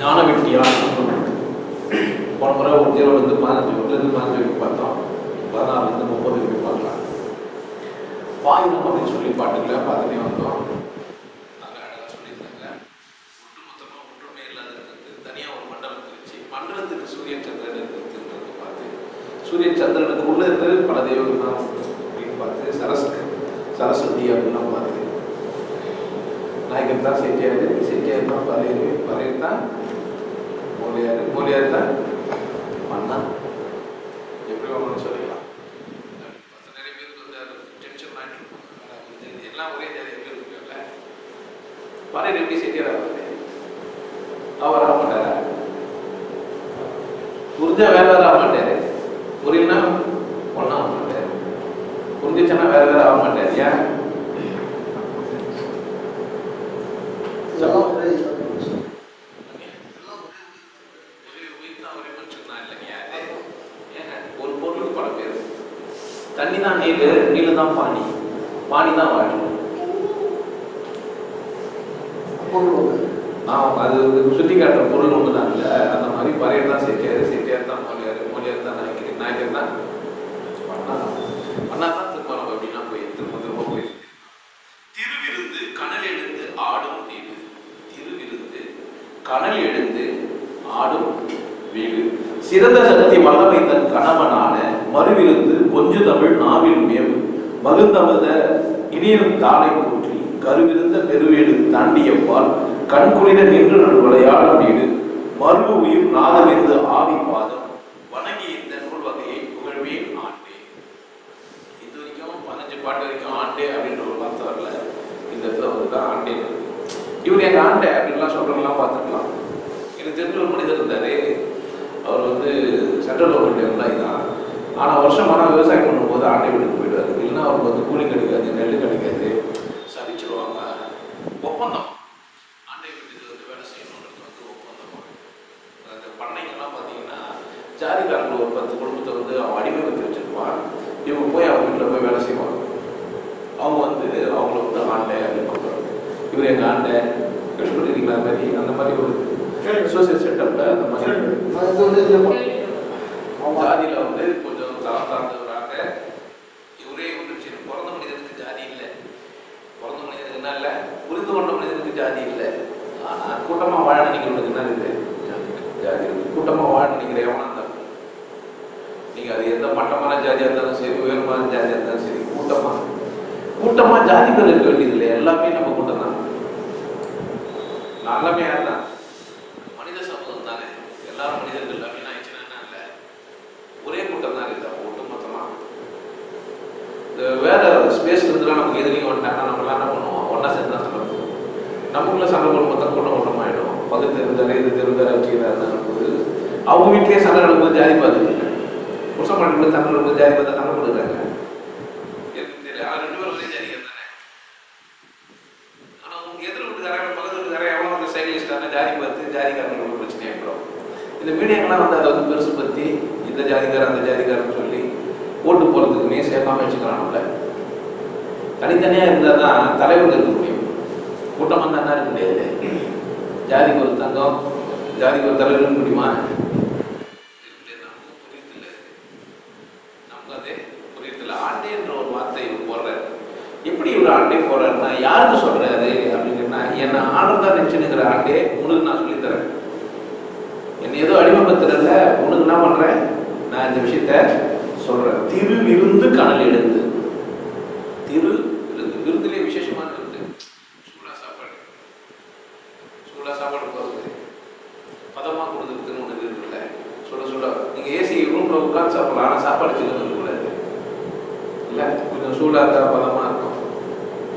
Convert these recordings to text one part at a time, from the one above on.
ஞான வெட்டியான் போன முறை ஒரு 0லேருந்து 15 வரைக்கும் பார்த்தோம். 16லேருந்து 30 வரைக்கும் பார்க்கலாம். பாயிரம் அப்படின்னு சொல்லி பாட்டுகளை பார்த்துட்டே வந்தோம். அதில் அழகாக சொல்லியிருந்தாங்க. ஒட்டுமொத்தமாக ஒற்றுமை இல்லாத இருக்கிறது, தனியாக ஒரு மண்டலம் பிரிச்சு மண்டலத்துக்கு சூரியன் சந்திரன் இருக்கிறதுங்கிறது பார்த்து, சூரியன் சந்திரனுக்கு உள்ளே இருந்து பல தெய்வங்கள் தான் அப்படின்னு பார்த்து, சரஸ்வதி அப்படின்லாம் பார்த்து, நாயகர் தான் செட்டியார் தான் பறையர் தான் மூலியார் தான் மன்னா, எப்படி ஒன்று சொல்லிக்கலாம். நிறைய பேருக்கு வந்து அது டென்ஷன் ஆகிட்டு இருக்கும். எல்லாம் ஒரே ஜாதி எப்படி இருக்குல்ல, பறையர் எப்படி செட்டியார் ஆகுது? அவர் ஆக மாட்டாரா? புரிஞ்சா வேற ஆக மாட்டாரு, புரியலன்னா ஒன்றா ஆக மாட்டாரு, புரிஞ்சிச்சுன்னா வேற ஆக மாட்டார். ஏன்? ஒரு பொருளுக்கு பல பேர். தண்ணி தான் நீலு தான் பானி தான் வாட்டர். அது சுட்டி காட்டுற பொருள் ஒன்று தான் இல்லை. அந்த மாதிரி பறையர் தான் செட்டியார் தான் மொழியார் தான் நாயக்கர் தான் மன்னா தான் திருமணம் அப்படின்னா போய் திரும்ப போய் திருவிருந்து கனல் எழுந்து ஆடும் வீடு. திருவிருந்து கனல் எழுந்து ஆடும் வீடு. சிறந்த சக்தி வல்லமை தன் கணவனான மறுவிருந்து கொஞ்சு தமிழ் நாவில் மேவு மருந்தமத இனியும் தாளை போற்றி கருவிருந்த பெருவீடு தாண்டியப்பால் கண்குளிர நின்று நடுவளையாடும் வீடு. மறுவு உயிர் நாதமெந்து ஆவி பாதம் வணங்கி இந்த நூல் வகையை புகழ்வே ஆண்டே. இது வரைக்கும் 15 பாட்டு வரைக்கும் ஆண்டே அப்படின்ற ஒரு வார்த்தை வரல. இந்த இடத்துல வந்துதான் ஆண்டே. இவர் எங்க ஆண்டை அப்படின்லாம் சொல்றவங்கலாம் பார்த்துக்கலாம். எனக்கு தெரிஞ்ச ஒரு மனிதர் இருந்தாரு. அவர் வந்து சென்ட்ரல் கவர்மெண்ட் எம்ப்ளாயி தான். ஆனால் வருஷமான விவசாயம் பண்ணும்போது ஆண்டை வீட்டுக்கு போயிடுவார். இல்லைன்னா அவருக்கு வந்து கூலி கிடைக்காது, நெல் கிடைக்காது, சதிச்சிருவாங்க. ஒப்பந்தம் ஆண்டை வீட்டுக்கு வந்து வேலை செய்யணுன்றது வந்து ஒப்பந்தம். அந்த பண்ணைங்கெல்லாம் பார்த்தீங்கன்னா ஜாதிக்காரர்கள் ஒரு 10 குடும்பத்தை வந்து அவன் அடிமைப்படுத்தி வச்சிருப்பான். இவங்க போய் அவங்க வீட்டில் போய் வேலை செய்வாங்க. அவங்க வந்து அவங்கள வந்து ஆண்டை அப்படின்னு கூப்பிடுவாங்க. இவர் எங்கள் ஆண்டை கேள்விப்பட்டிருக்கீங்களா? அந்த மாதிரி ஒரு சோசியல் செட்டப்ல அந்த மாதிரி ஜாதியில வந்து கொஞ்சம் தாழ்ந்தவராக இவரே வந்துருச்சு. பிறந்த மனிதனுக்கு ஜாதி இல்லை, பிறந்த மனிதனுக்கு என்ன இல்லை, புரிந்து கொண்ட மனிதனுக்கு ஜாதி இல்லை. ஆனா கூட்டமா வாழ நினைக்கிறவனுக்கு என்ன இருக்குது? ஜாதி இருக்கு. கூட்டமா வாழ நினைக்கிற எவனா தான் நீங்க அது எந்த மட்டமான ஜாதியா இருந்தாலும் சரி, உயர்மான ஜாதியா இருந்தாலும் சரி, கூட்டமா ஜாதி பேர் இருக்க வேண்டியது இல்லை. எல்லாமே நம்ம கூட்டம் தான். எல்லாமே யார் தான்? மனித சமூகம் தானே. எல்லாரும் மனிதர்கள் அப்படின்னு ஆயிடுச்சுன்னா என்ன இல்லை, ஒரே கூட்டம் தான் இருக்குது. அப்போ ஒட்டுமொத்தமா இந்த வேற ஸ்பேஸ்ல இருந்துலாம் நமக்கு எதிரிங்க வந்துட்டாங்கன்னா நம்மளாம் என்ன பண்ணுவோம்? ஒன்னா சேர்ந்து தான் சண்டை போடுவோம். நமக்குள்ள சண்டை போடும் மொத்தம் கூட்டம் ஆயிடும். பக்கத்து தெருந்தாரு இது தெருந்தாரு வச்சுக்கிறாரு போது அவங்க வீட்லயே சண்டை நடக்கும்போது ஜாதி பார்த்துட்டு இல்லை. புருஷன் மாட்டுக்குள்ள சண்டை நடக்கும்போது ஜாதி பார்த்தா சண்டை போடுறாங்க. எனக்கு தெரியல, 2 பேரும் ஒரே ஜாதியாக தானே. ஆனா உங்க எதிர் வீட்டுக்காரங்க பக்கத்து வீட்டுக்காரங்க எவ்வளோ வந்து சைக்கிளிஸ்டான ஜாதி பார்த்து ஜாதிக்காரங்களோட பிரச்சனை ஏற்படும். இந்த மீடியாக்கெல்லாம் வந்து அதை வந்து பெருசு பற்றி இந்த ஜாதிக்காரன் அந்த ஜாதிக்காரன்னு சொல்லி ஓட்டு போகிறதுக்குமே சேர்க்காம வச்சுக்கிறானுல்ல. தனித்தனியாக இருந்தால் தான் தலைவர்கள் இருக்க முடியும். கூட்டமாக தான் இருக்க முடியாது. ஜாதிக்கு ஒரு தங்கம், ஜாதிக்கு ஒரு தலைவர் இருக்க முடியுமா? நமக்கு அதே புரியல. ஆண்டேன்ற ஒரு வார்த்தை இவர் போடுறாரு. எப்படி இவர் ஆண்டே போடுறாருன்னா யாருக்கு சொல்றாரு அப்படின்னா, என்னை ஆளுதான் நினைச்சுன்னுங்கிற ஆண்டே உனக்கு நான் சொல்லித்தரேன். என்னை ஏதோ அடிமைப்படுத்துறதுல உனக்கு என்ன பண்றேன், நான் இந்த விஷயத்த சொல்றேன். திருவிருந்து கனல் எழுந்து. விருந்திலே விசேஷமான விருந்து. சூடா சாப்பாடு போகிறது பதமா கொடுக்குறதுன்னு ஒன்று இருக்குல்ல. சுட நீங்க ஏசி ரூம்ல உட்காந்து சாப்பிடலாம். ஆனால் சாப்பாடு சில்லுன்னு இருக்கக்கூடாது இல்லை, கொஞ்சம் சூடா இருந்தால் பதமா இருக்கும்.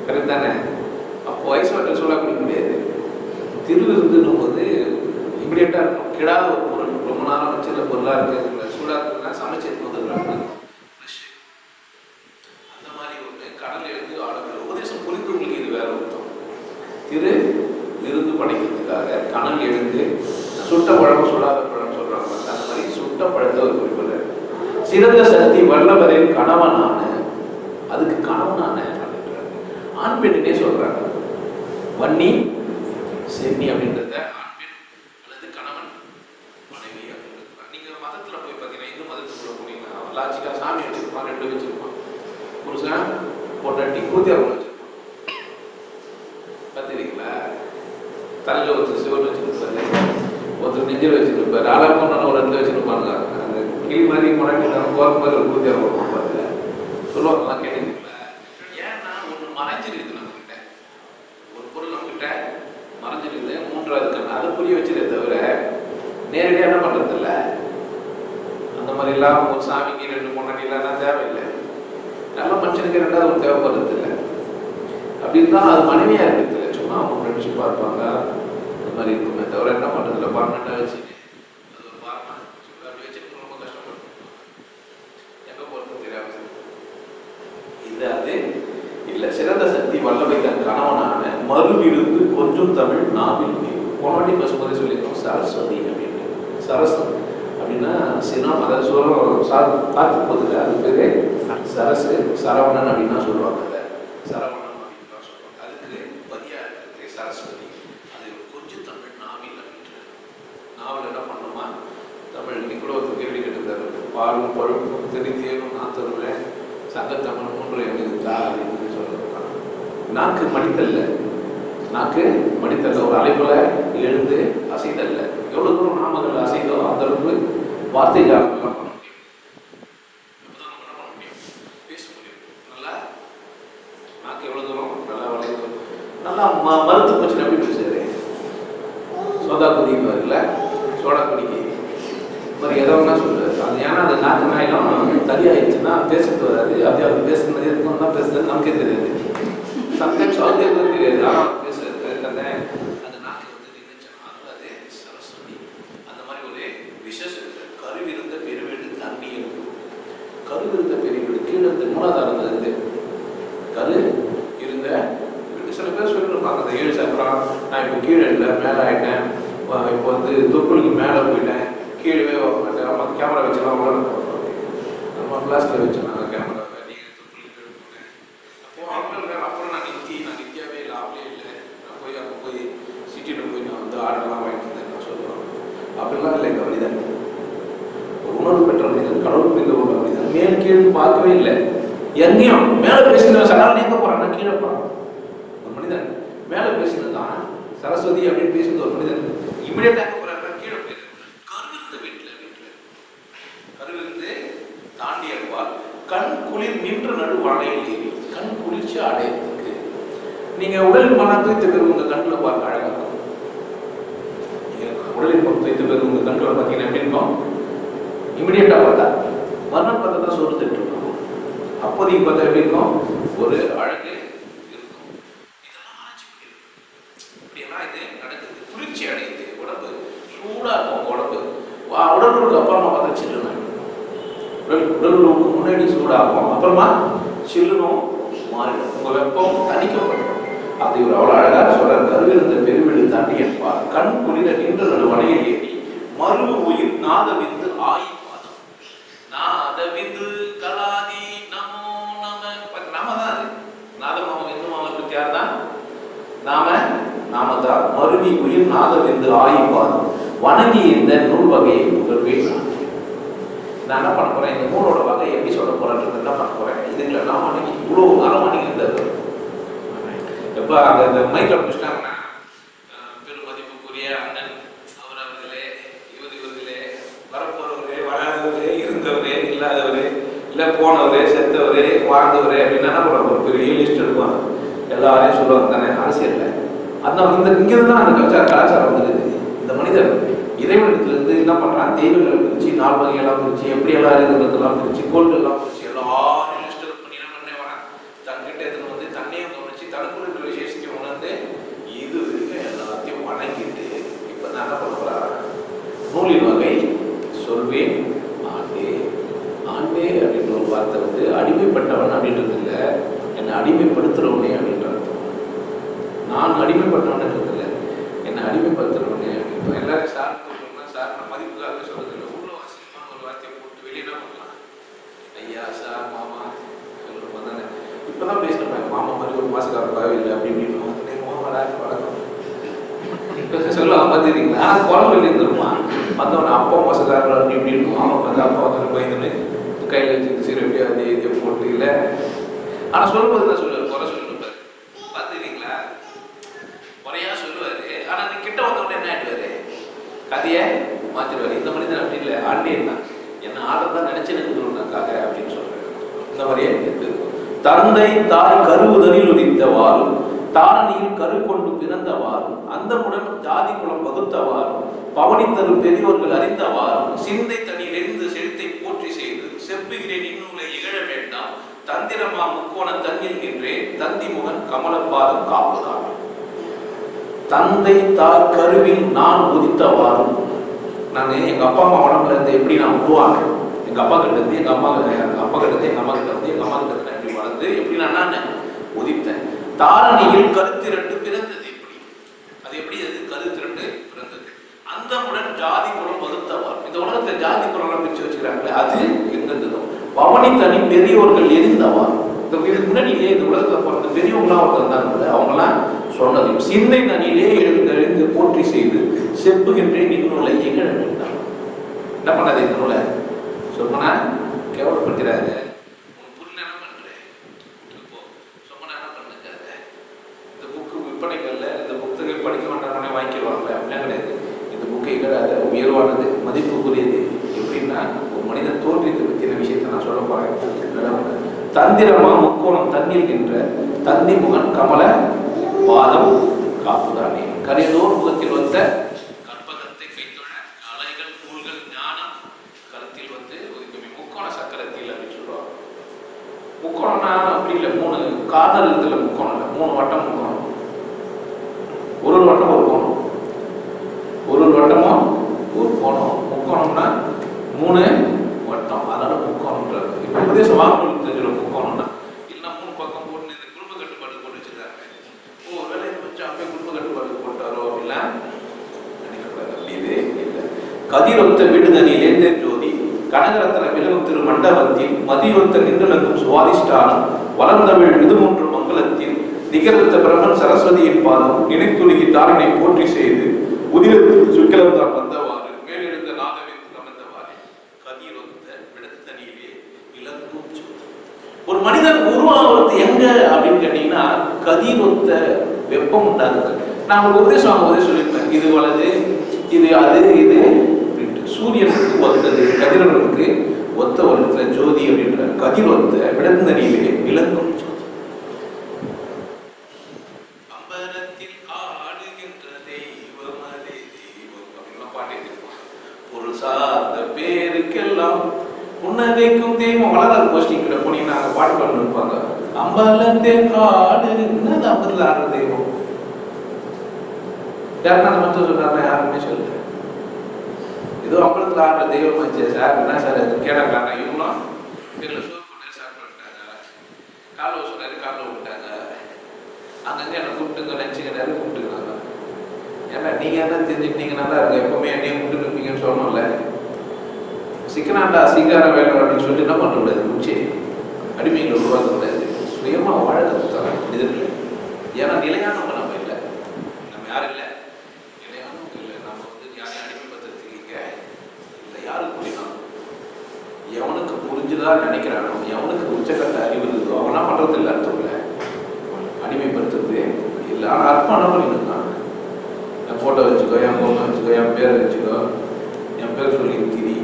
கரெக்ட் தானே? அப்போ ஐஸ் வாட்டர் சூடாக குடிக்க முடியாது. திருவிருந்துன்னும் போது இமிடியேட்டாக இருக்கும். கிடாத ஒரு பொருள், ரொம்ப நாளாக வச்சுருந்த பொருளாக இருக்குது, சூடாக இருக்குன்னா சமைச்சு வந்துடுறாங்க. அந்த மாதிரி ஒன்று கடல் எழுந்து ஆடக்கூடிய உபதேசம் புரிந்தவங்களுக்கு இது வேற அர்த்தம். திரு விருந்து படைக்கிறதுக்காக கனல் எழுந்து சுட்ட பழம் சுடாத பழம் சொல்றாங்க. அந்த மாதிரி சுட்ட பழத்தை ஒரு குறிப்பிடுறாரு. சிறந்த சக்தி வல்லவரின் கணவனான, அதுக்கு கணவனான ஆண் பெண்ணுனே சொல்றாங்க. வன்னி சென்னி அப்படின்றத ஆண் பெண் அல்லது பொண்டாட்டி கூத்தியாரம் வச்சிருப்பான். பார்த்துருக்கீங்களா? தலையில் ஒருத்தர் சிவன் வச்சுருப்பாரு, ஒருத்தர் நெஞ்சில் வச்சுருப்பாரு, ஆளாக பொண்ணு ஒரு இடத்துல வச்சுருப்பாங்க. அந்த கிளி மாதிரி முன்னாடி கோரம் மாதிரி ஒரு கூத்தியாரம் வருவாங்க. பார்த்து சொல்லுவாங்கலாம் கேட்டுருக்கீங்களா? ஏன்னா ஒன்று மறைஞ்சிருக்குது நம்மக்கிட்ட, ஒரு பொருள் நம்மக்கிட்ட மறைஞ்சிருக்குது, மூன்றாவது கண் அதை புரிய வச்சதே தவிர நேரடியாக என்ன பண்ணுறது இல்லை. அந்த மாதிரிலாம் ஒரு சாமிக்கு 2 பொண்டாட்டிலாம் தேவையில்லை. நல்ல மனுஷனுக்கு ரெண்டாவது ஒரு தேவைப்படுறது இல்லை. அப்படின்னு தான் அது மனைவியாக இருக்கிறது இல்லை. சும்மா அவங்க ஃப்ரெண்ட்ஷிப்பாக இருப்பாங்க, அந்த மாதிரி இருக்குமே தவிர என்ன பண்ணுறதில்ல. பர்மனெண்ட்டாக வச்சுட்டு அது ஒரு பாரமாக அப்படி வச்சுட்டு ரொம்ப கஷ்டப்பட்டு எங்கே போகிறது தெரியாமல் இது அது இல்லை. சிறந்த சக்தி வல்லமை தன் கணவனான மறுவிருந்து கொஞ்சம் தமிழ் நாவில் மீது போனாட்டி பசுமதி சொல்லியிருக்கோம். சரஸ்வதி அப்படின்னு, சரஸ் அப்படின்னா சினம், அதை சொல்லுவோம். காத்து போதில்லை, அது பேர் சரசு. சரவணன் அப்படின்னா சொல்லுவாங்க. அதை சரவணன் அப்படின்னு சொல்லுவாங்க. அதுக்கு பதியாக இருக்கிறது சரஸ்வதி. அது கொஞ்சம் தமிழ் நாவில் அப்படின்ட்டு. நாவல் என்ன பண்ணணுமா? தமிழ் இன்னைக்கு கூட ஒரு கேள்வி கேட்டுருக்காரு. பாலும் பழுப்பும் தெரித்தேனும் நான் தருவேன், சங்கத்தமிழ் 3 எனக்கு தா அப்படின்னு சொல்லுறாங்க. நாக்கு மடித்தல்ல, நாக்கு மடித்தல்ல, ஒரு அலைப்புல எழுந்து அசைதல்ல. எவ்வளோ தூரம் நாமங்கள் அசைதோ அந்த அளவுக்கு வார்த்தை ஜாலங்கள்லாம் பண்ண முடியும். அப்போதான் நம்ம என்ன பண்ண முடியும்? பேச முடியும். நல்லா நாக்கு எவ்வளோ தூரம் நல்லா வளையுது, நல்லா மருத்து போச்சுன்னா எப்படி பேசுறாரு? சோதா குடிக்கு இல்லை, சோடா குடிக்கு மாதிரி எதோ ஒன்றா சொல்லுவார். அது ஏன்னா அது நாக்கு நாயிலும் தடி ஆயிடுச்சுன்னா பேசுறது வராது. அப்படியே அது பேசுனது எதுக்கும் தான் பேசுறது நமக்கே தெரியாது. சம்டைம்ஸ் அவங்களே கூட தெரியாது. ஆனால் பேசுறது அந்த நாக்கு நின்றுச்சுன்னா அது சரஸ்வதி. அந்த மாதிரி ஒரு விசேஷம் இருக்குது. கருவிருந்த பெருவீடு தண்ணி இருக்கும். கருவிருந்த பெருவீடு கீழே இந்த மூலாதாரத்துலேருந்து கரு இருந்த வீடு. சில பேர் சொல்லிருப்பாங்க, அந்த 7 சக்கரம் நான் இப்போ கீழே இல்லை மேலே ஆகிட்டேன், இப்போ வந்து தொப்புளுக்கு மேலே போயிட்டேன், கீழே வர மாட்டேன். நம்ம கேமரா வச்சுலாம் அவ்வளோ நம்ம ஃப்ளாஷில் வச்சோம் கேமரா. நீங்கள் தொப்புளுக்கு கீழே போட்டேன் அப்போ அவங்க அப்புறம் நான் நித்தியாவே இல்லை, அவளே இல்லை, நான் போய் அங்கே போய் சிட்டியில் போய் நான் வந்து ஆர்டர்லாம் வாங்கிட்டு வந்தேன் நான் சொல்லுவேன். அப்படிலாம் இல்லை. இந்த மனிதன் ஒரு உணர்வு பெற்ற மனிதன், கடவுள் புரிந்து கொண்ட மனிதன். மேல் கீழ் பார்க்கவே இல்லை. எங்கேயும் மேலே பேசினது சடால் எங்கே போகிறான்? நான் கீழே போகிறான். ஒரு மனிதன் மேலே பேசினது தான் சரஸ்வதி அப்படின்னு பேசுறது. ஒரு மனிதன் இமிடியேட்டாக எங்கே போகிறாருன்னா கீழே போயிரு. கருவிருந்த வீட்டில் கருவிருந்து தாண்டி அழுவார். கண் குளிர் நின்று நடு வாழையில் ஏறி. கண் குளிர்ச்சி அடையறதுக்கு நீங்கள் உடலின் மனம் துய்த்த பிறகு உங்கள் கண்ணில் பார்க்க அழகாக இருக்கும். உடலின் மனம் துய்த்த பிறகு உங்கள் கண்ணில் பார்த்தீங்கன்னா எப்படி இருக்கும்? இமிடியேட்டாக பார்த்தா மரணம் பார்த்தா தான் சோறு திட்டு இருக்கும். அப்போதைக்கு பார்த்தா எப்படி இருக்கும்? ஒரு அழகு இருக்கும். இதெல்லாம் ஆராய்ச்சி பண்ணிருக்கு. இப்படியெல்லாம் இது நடக்குது. குளிர்ச்சி அடையுது, உடம்பு சூடாக இருக்கும். உடலுக்கு அப்புறமா பார்த்தா சில்லுன்னு உடலுக்கு முன்னாடி சூடாகும், அப்புறமா சில்லுனும் மாறிடும். உங்கள் வெப்பம் தணிக்கப்படும். அது ஒரு அவ்வளோ அழகாக சொல்கிறார். கருவிருந்த பெருவீடு தாண்டி என்பார். கண் குளிர நின்ற நடு வலையில் ஏறி மறு உயிர் நாதவிந்து ஆயிப்பாதம். நாதவிந்து கலாதி நமோ நம. நாம தான் அது நாதமாம விந்துமாவருக்கு யார் தான்? நாம தான். மருவி உயிர் நாதவிந்து ஆயிப்பாதம் வணங்கி இந்த நூல் வகையை புகழ்வே நான் என்ன பண்ண போகிறேன்? இந்த நூலோட வகை எப்படி சொல்ல போகிறேன்றது என்ன பண்ண போகிறேன்? இதுங்களை நான் வணங்கி இவ்வளோ நேரம் வணங்கி இருந்தது. எப்போ அந்த மைக்கில் பிடிச்சிட்டாங்கன்னா பெருமதிப்புக்குரிய அண்ணன் அவர்களே, இவர்களே, வரப்போறவரே, வராதவரே, இருந்தவரே, இல்லாதவரே, இல்லை போனவரே, செத்தவரே, வாழ்ந்தவரே அப்படின்னு என்ன பண்ணுவாங்க? ஒரு பெரிய லிஸ்ட் எடுப்பாங்க. எல்லாரையும் சொல்லுவாங்க தானே அரசியலில். அந்த இங்கிருந்து தான் அந்த கலாச்சாரம் வந்துடுது. இந்த மனிதர் இறைவனத்திலிருந்து என்ன பண்ணுறான்? தெய்வங்களை பிரித்து 4 வகையெல்லாம் பிரித்து, எப்படி எல்லாம் இருக்கிறதெல்லாம் பிரித்து, கோள்கள்லாம் பிரித்து, எல்லாரும் லிஸ்ட் பண்ணி என்ன பண்ணே வரான்? தன்கிட்ட எடுத்துன்னு வந்து தன்னையும் கவனிச்சு தனக்குள்ள இருக்கிற விசேஷத்தையும் உணர்ந்து இது வரைக்கும் எல்லாத்தையும் வணங்கிட்டு இப்போ தான் என்ன பண்ண போகிறார்? நூலின் வகை சொல்வேன் ஆண்டே. ஆண்டே அப்படின்ற ஒரு வார்த்தை வந்து அடிமைப்பட்டவன் அப்படின்றது இல்லை, என்னை அடிமைப்படுத்துகிறவனே அப்படின்ற அர்த்தம். நான் அடிமைப்பட்டவன்ன்றது இல்லை, என்னை அடிமைப்படுத்துகிறவனே. இப்போ எல்லாரும் சார் கூப்பிடணும்னா சார் நான் மதிப்புக்காக சொல்கிறது இல்லை, உள்ள வாசிக்கமான ஒரு வார்த்தையை போட்டு வெளியே என்ன பண்ணலாம்? ஐயா சார் மாமா சொல்லுமா தானே. இப்போ தான் பேசினேன் மாமா மாதிரி ஒரு மாசக்காரப்பாகவே இல்லை அப்படின்னு மாமாடா பழக்கம் சொல்லுவாங்க பார்த்துருக்கீங்களா? ஆனால் குழம்பு வெளியே தருமா வந்தவன அப்பா மோசக்காரர் அப்படி இப்படின்னு மாமா வந்து அப்பா வந்து பயந்துன்னு கையில் வச்சு சரி எப்படி அது இதை போட்டு இல்லை ஆனா சொல்லும்போது தான் சொல்லுவாரு, குறை சொல்லுவாரு. பார்த்துக்கிறீங்களா? குறையா சொல்லுவாரு. ஆனா நீ கிட்ட வந்தவொடனே என்ன ஆயிடுவாரு, கதையை மாத்திடுவாரு. இந்த மனிதன் அப்படி இல்லை, ஆண்டேன் தான் என்ன ஆடுறதா நினைச்சு நிறுவனாக்காக அப்படின்னு சொல்றாரு. இந்த மாதிரியே எடுத்துருக்கோம். தந்தை தாய் கருவுதலில் உதித்தவாறும் தாரணியில் கரு கொண்டு பிறந்தவாறும் அந்தமுடன் ஜாதி குலம் வகுத்தவாறும் பவனித்தரும் பெரியோர்கள் அறிந்தவாறும் சிந்தை தனியில் எழுந்து செலுத்தை போற்றி செய்து செப்புகிறேன் இந்நூலை இகழ வேண்டாம் தந்திரமா முக்கோண தன்னில் நின்றே தந்தி முகன் கமலப்பாதம் காப்புதான். தந்தை தாய் கருவில் நான் உதித்தவாறும், நான் எங்க அப்பா அம்மா உடம்புல இருந்து எப்படி நான் உருவானேன், எங்க அப்பா கிட்ட இருந்து எங்க அம்மா கிட்ட இருந்து எங்க அம்மா கிட்ட இருந்து எங்க அம்மா கிட்ட இருந்து எப்படி வளர்ந்து எப்படி நான் உதித்தேன். தாரணியில் கருத்திரண்டு பிறந்தது எப்படி, அது எப்படி அது கருத்திரண்டு பிறந்தது. அந்தமுடன் ஜாதி குலம் வகுத்தவார், இந்த உலகத்துல ஜாதி குலம் பிரிச்சு வச்சுக்கிறாங்களே அது எங்கிருந்ததும். பவனி தனி பெரியோர்கள் எரிந்தவார், இதுக்கு முன்னாடியே இந்த உலகத்துல பிறந்த பெரியவங்களாம் ஒருத்தர் இருந்தாங்க, அவங்களாம் சொன்னதையும் சிந்தை தனியிலே எழுந்து போற்றி செய்து செப்புகின்றேன் இந்நூலை இகழ வேண்டாம். என்ன பண்ணாது இந்த நூலை சொன்னா கேவலப்படுத்துறாரு. உனக்கு புரியல என்ன பண்றேன் இப்போ சொன்னா என்ன பண்ணுங்க, இந்த புக்கு விற்பனைகள்ல இந்த புத்தகை படிக்க வேண்டாம் வாங்கிடுவாங்கல்ல, அப்படின்னா கிடையாது. இந்த புக்கை இகழாத, உயர்வானது, மதிப்புக்குரியது. எப்படின்னா ஒரு மனிதன் தோல்விக்கு பற்றின விஷயத்தை நான் சொல்ல போறேன். தந்திரமா முக்கோணம் தண்ணில் நின்ற தந்தி முகன் கமல பாதம் காப்புதானே. கரையதோர் முகத்தில் வந்த கற்பகத்தை கைத்தொழ அலைகள் நூல்கள் ஞானம் கருத்தில் வந்து முக்கோண சக்கரத்தில் அப்படின்னு சொல்லுவாங்க. முக்கோணம்னா அப்படி இல்லை, 3 கார்னர் இருக்குல்ல, முக்கோணம் இல்லை, 3 வட்டம் முக்கோணம். ஒரு வட்டம் ஒரு கோணம், ஒரு வட்டமும் ஒரு கோணம். முக்கோணம்னா 3 வட்டம், அதனால முக்கோணம்ன்றாங்க. இப்போ உபதேசம் வாங்கணும் தெரிஞ்சிடும் முக்கோணம்னா. இல்லைன்னா 3 பக்கம் போட்டு இந்த குடும்ப கட்டுப்பாடு போட்டு வச்சிருக்காங்க. ஒரு வேலை வச்சு அப்படியே குடும்ப கட்டுப்பாடு போட்டாரோ அப்படிலாம் நினைக்கக்கூடாது. அப்படி இது இல்லை. கதிரொத்த விடுதனிலேந்தே ஜோதி கனகரத்தன விலகும் திரு மண்டபத்தில் மதியொத்த நின்றலங்கும் சுவாதிஷ்டானம் வளர்ந்தவிழ் விதுமூன்று மங்களத்தில் நிகரத்த பிரம்மன் சரஸ்வதியின் பாதம் நினைத்துலுகி தாரனை போற்றி செய்து உதிரத்தில் சுக்கிலத்தான் வந்தவாறு மேலெழுந்த நாதவிந்து அமர்ந்தவாறு கதிரொத்த விடத்தனிலே இலங்கும் ஜோதி. ஒரு மனிதன் உருவாகிறது எங்க அப்படின்னு கேட்டீங்கன்னா கதிரொத்த வெப்பம் உண்டாகுது. நான் ஒரு உபதேசம் சொல்லியிருப்பேன், இது வலது, இது அது, இது சூரியனுக்கு ஒத்தது, கதிரவனுக்கு ஒத்த ஒரு ஜோதி அப்படின்ற கதிரொத்த விடந்தனிலே விளங்கும் ஜோதி. அம்பரத்தில் ஆடுகின்ற தெய்வம் அதே தெய்வம் அப்படின்னு பாட்டு எழுதிருப்பாங்க. பொருள் சார்ந்த பேருக்கெல்லாம் புன்னகைக்கும் தெய்வம். வளரார் கோஷ்டிங்கிற போனீங்கன்னா அங்கே பாட்டு பாட்டு இருப்பாங்க. அம்பலத்தில் ஆடு, என்னது அம்பலத்தில் ஆடுற தெய்வம்? யாருன்னா அந்த மட்டும் சொல்றாருன்னா யாருமே சொல்லு. ஏதோ அம்பலத்தில் ஆடுற தெய்வம் வச்சு சார் என்ன சார் அது கேட்டாங்க. இவங்களும் வீட்டில் சோறு போட்டு சாப்பிட்டு விட்டாங்க, காலில் சொன்னாரு காலில் விட்டாங்க, அங்கங்கே என்னை கூப்பிட்டுங்க நினச்சிங்க நிறைய கூப்பிட்டுக்கிறாங்க. ஏன்னா நீங்கள் என்ன தெரிஞ்சுக்கிட்டீங்க நல்லா இருக்கு, எப்பவுமே என்னையும் கூப்பிட்டு இருப்பீங்கன்னு சொல்லணும்ல. சிக்கனாண்டா சீக்கார வேலை அப்படின்னு சொல்லிட்டு என்ன பண்ண கூடாது, முடிச்சு அடிமைகளை உருவாக்க கூடாது. சுயமாக வாழ கற்றுத்தாங்க மனிதர்கள். ஏன்னா நிலையானவங்க நம்ம இல்லை, நம்ம யாரும் இல்லை, நிலையானவங்க இல்லை. நம்ம வந்து யாரையும் அடிமைப்படுத்திருக்கீங்க இல்லை, யாருக்கு புரியணும்? எவனுக்கு புரிஞ்சுதான் நினைக்கிறானோ, எவனுக்கு உச்சக்கட்ட அறிவு இருக்குதோ அவனா பண்ணுறது இல்லை. அர்த்தம் இல்லை அடிமைப்படுத்துறது இல்லை. ஆனால் அர்ப்பணம் பண்ணிருந்தான். என் ஃபோட்டோ வச்சுக்கோ, என் பொண்ணை வச்சுக்கோ, என் பேரை வச்சுக்கோ, என் பேர் சொல்லி திரி.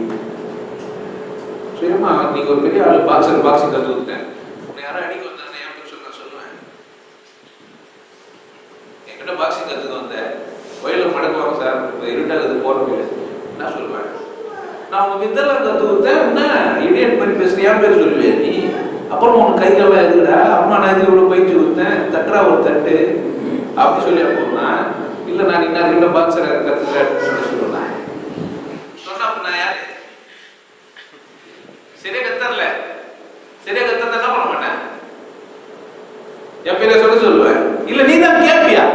சுயமா நீங்கள் ஒரு பெரிய ஆள் பாக்ஸிங் கற்று கொடுத்தேன், உன்னை யாரும் அடிக்க வந்தானே என் பேர் சொல்ல சொல்லுவேன். என்கிட்ட பாக்ஸிங் கற்றுக்க வந்தேன், கோயிலில் மடக்குவாங்க சார், இருட்டாகுது போகிறோம் இல்லை, என்ன சொல்லுவேன்? நான் உங்கள் வித்தெல்லாம் கற்று கொடுத்தேன், என்ன இடியட் மாதிரி பேசுகிறேன், என் பேர் சொல்லுவேன் நீ. அப்புறம் உனக்கு கைகள்லாம் இருக்குடா, அம்மா நான் இது இவ்வளோ பயிற்சி கொடுத்தேன், தட்டுறா ஒரு தட்டு அப்படி சொல்லி அப்போனா இல்லை நான் இன்னார்கிட்ட பாக்ஸரை கற்றுக்கிறேன் சொல்லுவேன். சொன்னா அப்போ நான் யாரு? சரியா கத்தரல, சரியா கத்தா என்ன பண்ண மாட்டேன், என் பேரை சொல்லுவேன். இல்லை நீ தான் கேட்பியா?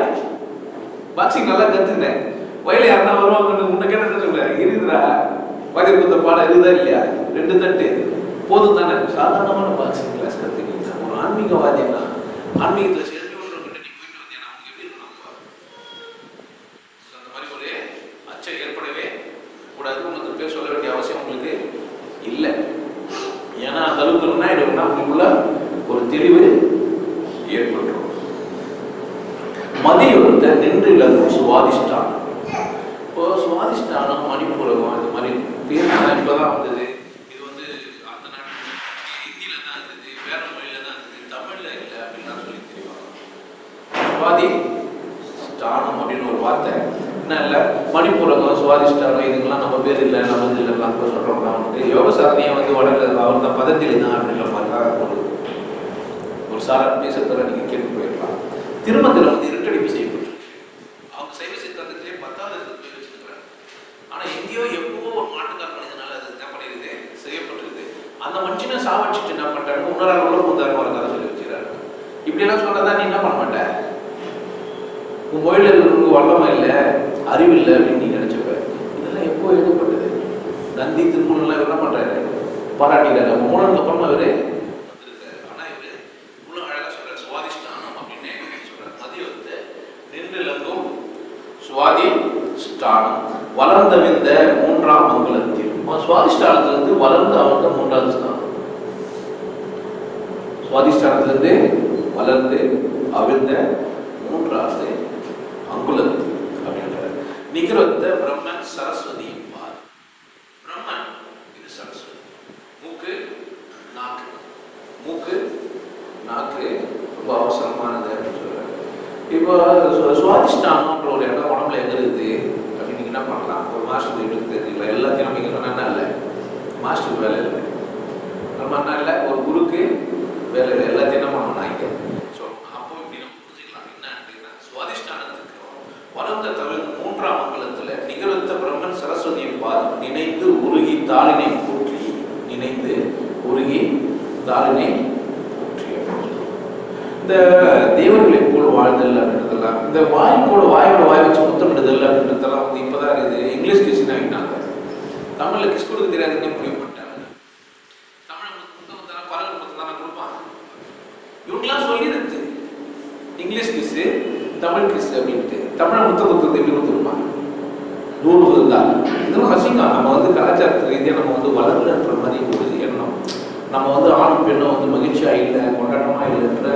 பாக்ஸிங் நல்லா கத்துக்கினேன், வயல யாருன்னா வருவாங்க உன்னை கேட்டது சொல்லுவேன். இருக்குதுடா பதில் குத்த பாடம் இருக்குதா இல்லையா, 2 தட்டு போதும் தானே. சாதாரணமான பாக்ஸிங் கிளாஸ் கற்றுக்கிங்க. ஒரு ஆன்மீகவாதினா ஆன்மீகத்தில் சேர்ந்து விடுறவங்கிட்ட நீ போயிட்டு வந்தீங்கன்னா அவங்க எப்படி இருக்கணும்ப்பா? அந்த மாதிரி ஒரு அச்சம் ஏற்படவே கூடாது. உங்களுக்கு பேர் சொல்ல வேண்டிய அவசியம் உங்களுக்கு இல்லை. ஏன்னா அந்த அளவுக்கு என்ன ஆயிடும்னா உங்களுக்குள்ள ஒரு தெளிவு மதியொருத்த நின்று இழக்கும் சுவாதிஷ்டானம். இப்போ சுவாதிஷ்டானம், மணிப்புரகம் இது மாதிரி பேர் இப்போதான் வந்தது. இது வந்து அந்த நாட்டு ஹிந்தியில தான் இருந்தது, வேற மொழியில தான் இருந்தது, தமிழ்ல இல்லை அப்படின்லாம் சொல்லி தெரியுவாங்க. சுவாதிஷ்டானம் அப்படின்னு ஒரு வார்த்தை என்ன இல்லை, மணிப்புரகம் சுவாதிஷ்டானம் இதுக்கெல்லாம் நம்ம பேர் இல்லை, நம்ம இல்லைலாம் கூட சொல்றோம்னா வந்து யோக சாதனையை வந்து உடனே அவர் தான் பதஞ்சலி தான் அப்படின்ற மாதிரிலாம் ஒரு சாரா பேசத்தோட நீங்க கேட்டு போயிருக்கலாம். திருமணத்தில் வந்து இருட்டடிப்பு செய்யப்பட்டிருக்கு. அவங்க சைவ சித்தாந்தத்திலே 10வது போய் வச்சிருக்கிறாங்க. ஆனா எங்கேயோ எப்போ ஒரு மாட்டுக்கார மனிதனால அது என்ன பண்ணிருது, செய்யப்பட்டிருக்கு. அந்த மனுஷனை சாவடிச்சுட்டு என்ன பண்றாரு, இன்னொரு உள்ள பூந்தாரு ஒரு கதை சொல்லி வச்சுக்கிறாரு. இப்படி எல்லாம் சொன்னதான் நீ என்ன பண்ண மாட்ட, உன் கோயில இருக்கிறவங்களுக்கு வல்லமை இல்லை, அறிவு இல்லை அப்படின்னு நீ நினைச்சப்ப. இதெல்லாம் எப்போ எழுதப்பட்டது? நந்தி திருமணம்லாம் என்ன பண்றாரு, பாராட்டிடுறாரு. அப்போ மூலனுக்கு அப்புறமா இவரு வந்திருக்காரு. ஆனா இவரு இவ்வளவு அழகா சொல்றாரு சுவாதிஷ்டானம் அப்படின்னு சொல்றாரு. மதியத்தை நின்று இழக்கும் சுவாதிஷ்டானம் வளர்ந்தவிந்த 3ஆம் மங்களத்தில். சுவாதிஷ்டானத்திலிருந்து வளர்ந்து அவங்க 3வது ஸ்தானம். சுவாதிஷ்டானத்திலிருந்து வளர்ந்து அவிழ்ந்த 3வது அங்குலத்தில் அப்படின்றார். நிகரத்த பிரம்மன் சரஸ்வதி பாதம். பிரம்மன் இது சரஸ்வதி. மூக்கு நாக்கு, மூக்கு நாக்கு ரொம்ப அவசரமானது அப்படின்னு சொல்றாரு. இப்போ சுவாதிஷ்டானம்ன்ற ஒரு இடம் உடம்புல எங்க இருக்குது அப்படின்னு நீங்க என்ன பண்ணலாம், ஒரு மாஸ்டர் வீட்டுக்கு தெரிஞ்சுக்கலாம். எல்லாத்தையும் நம்ம இங்கே சொன்னா இல்லை, மாஸ்டருக்கு வேலை இல்லை, நம்ம என்ன இல்லை, ஒரு குருக்கு வேலை இல்லை, எல்லாத்தையும் என்ன பண்ணணும் இங்கே சொல்லணும். அப்போ இப்படி நம்ம புரிஞ்சுக்கலாம் என்ன அப்படின்னா, சுவாதிஷ்டானத்துக்கு வளர்ந்த தமிழ் 3ஆம் மங்களத்துல நிகழ்த்த பிரம்மன் சரஸ்வதியின் பாதம் நினைந்து உருகி தாளினை போற்றி, நினைந்து உருகி தாளினை போற்றி. இந்த தேவர்களை போல் வாழ்தல் அப்படின்றதெல்லாம், இந்த வாய் கூட வாயோட வாய் வச்சு முத்தமிடுதல் அப்படின்றதெல்லாம் வந்து இப்பதான் இருக்குது. இங்கிலீஷ் கிஸ் ஆகிட்டாங்க. தமிழ்ல கிஸ் கொடுக்க தெரியாதுன்னு முடிவு பண்ணிட்டாங்க. தமிழ் முத்தம் தானே, பரவல் முத்தம் தானே கொடுப்பாங்க. இவங்கெல்லாம் சொல்லிடுது இங்கிலீஷ் கிஸ் தமிழ் கிஸ் அப்படின்ட்டு. தமிழ் முத்த குத்துறது எப்படி கொடுத்துருப்பாங்க, 100 தான். இதெல்லாம் அசிங்கம். நம்ம வந்து கலாச்சாரத்து ரீதியாக நம்ம வந்து வளரலன்ற மாதிரி ஒரு எண்ணம். நம்ம வந்து ஆணும் பெண்ணும் வந்து மகிழ்ச்சியா இல்லை, கொண்டாட்டமா இல்லைன்ற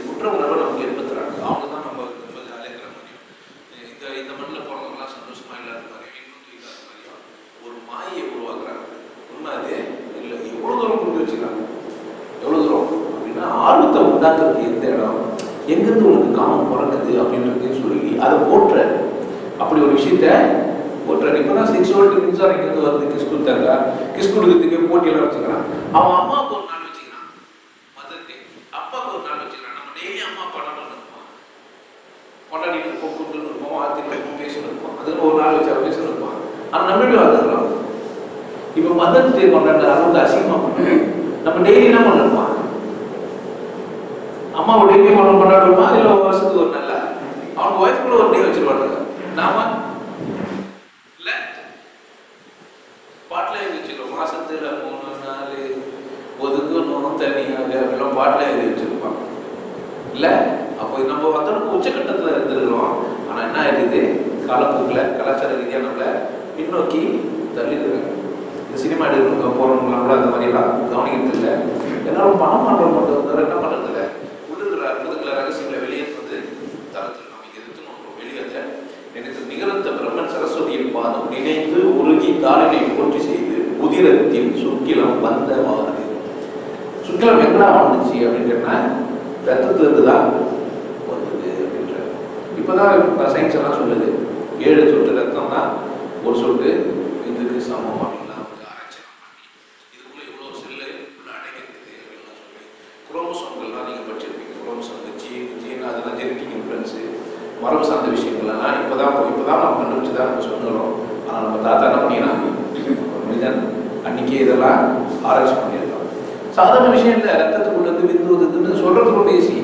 குற்ற உணர்வை நமக்கு ஏற்படுத்துறாங்க. அவங்க தான் நம்ம ரொம்ப ஜாலியாக இருக்கிற மாதிரியும், இந்த மண்ணில் போறவங்கலாம் சந்தோஷமா இல்லாத மாதிரியும், இன்னும் இல்லாத மாதிரியும் ஒரு மாயை உருவாக்குறாங்க. உண்மை அது இல்லை. எவ்வளவு தூரம் கொண்டு வச்சுக்கிறாங்க, எவ்வளவு தூரம் அப்படின்னா ஆர்வத்தை உண்டாக்குறது எந்த இடம், எங்கிருந்து உனக்கு காமம் பிறக்குது அப்படின்றதே சொல்லி அதை போற்ற. அப்படி ஒரு விஷயத்த போட்டுறாரு. இப்போதான் 6 வோல்ட் மின்சாரம் இங்கேருந்து வருது, கிஸ் கொடுத்தாங்க. கிஸ் கொடுக்கறதுக்கு போட்டியெல்லாம் வச்சுக்கிறான். அவன் அம்மாவுக்கு ஒரு நாள் வச்சுக்கிறான், மதர் டே. அப்பாவுக்கு ஒரு நாள் வச்சுக்கிறான். நம்ம டெய்லி அம்மா அப்பா நம்ம இருப்போம், கொண்டாடிட்டு இருப்போம், கூப்பிட்டு இருப்போம், ஆத்திட்டு இருப்போம், பேசணும் இருப்போம். அதுன்னு ஒரு நாள் வச்சு பேசணும் இருப்போம். ஆனால் நம்மளுடைய வாழ்ந்துக்கிறோம். இப்போ மதர் டே கொண்டாடுற அளவுக்கு அசிங்கமா பண்ணுறோம். நம்ம டெய்லி என்ன பண்ணிருப்போம், அம்மாவை டெய்லி கொண்டாடுவோமா, இல்லை வருஷத்துக்கு ஒரு நாள் அவங்க ஒய்ஃப் கூட ஒரு டே வச்சிருவாங்க. நாம இல்ல பாட்டில எழுதி வச்சிருக்கோம். மாசத்துல 3 நாள் ஒதுக்கணும் தனியாக அப்படிலாம் பாட்டில எழுதி வச்சிருப்பாங்க இல்ல. அப்போ நம்ம அத்தனுக்கு உச்சக்கட்டத்துல இருந்துருக்கிறோம். ஆனா என்ன ஆயிடுது, காலப்போக்கில் கலாச்சார ரீதியா நம்மள பின்னோக்கி தள்ளிடுறாங்க. இந்த சினிமா எடுக்க போறவங்களாம் கூட அந்த மாதிரி எல்லாம் கவனிக்கிறது இல்லை. எல்லாரும் பணம் பண்றவங்க மட்டும் என்ன பண்றது இல்லை, உள்ளுகிற அற்புதங்களை ரகசியங்களை வெளியே வந்து தரத்துல நமக்கு எதிர்த்து வெளியே நினைத்து நிகழ்த்த பிரம்மன் சரஸ்வதியின் பாதம் நினைந்து உருகி தாளினை போற்றி செய்து உதிரத்தின் சுக்கிலம் வந்தவாறு. சுக்கிலம் எங்கடா வந்துச்சு அப்படின்னா ரத்தத்துல இருந்துதான் வந்தது அப்படின்ற. இப்பதான் சயின்ஸ் எல்லாம் சொல்லுது 7 சொட்டு ரத்தம் தான் ஒரு சொட்டு இதுக்கு சமம் அப்படின்லாம் வந்து ஆராய்ச்சி பண்ணி இதுக்குள்ள இவ்வளவு செல்லு உள்ள அடைக்கிறது அப்படின்லாம் சொல்லி குரோமோசோம்கள்லாம் நீங்க படிச்சிருப்பீங்க. குரோமோசோம் ஜீன் அதெல்லாம் ஜெனட்டிக் இன்ஃப்ளூயன்ஸு, மரபு சார்ந்த விஷயங்கள்லாம் இப்போதான் நம்ம கண்டுபிடிச்சு தான் நம்ம சொல்லுறோம். ஆனால் நம்ம தாத்தா என்ன பண்ணிக்கிறாங்க, மனிதன் அன்னைக்கே இதெல்லாம் ஆராய்ச்சி பண்ணியிருக்கோம். சாதாரண விஷயம் இல்லை, ரத்தத்துக்குள்ள இருந்து விந்து இதுன்னு சொல்றது ரொம்ப ஈஸி.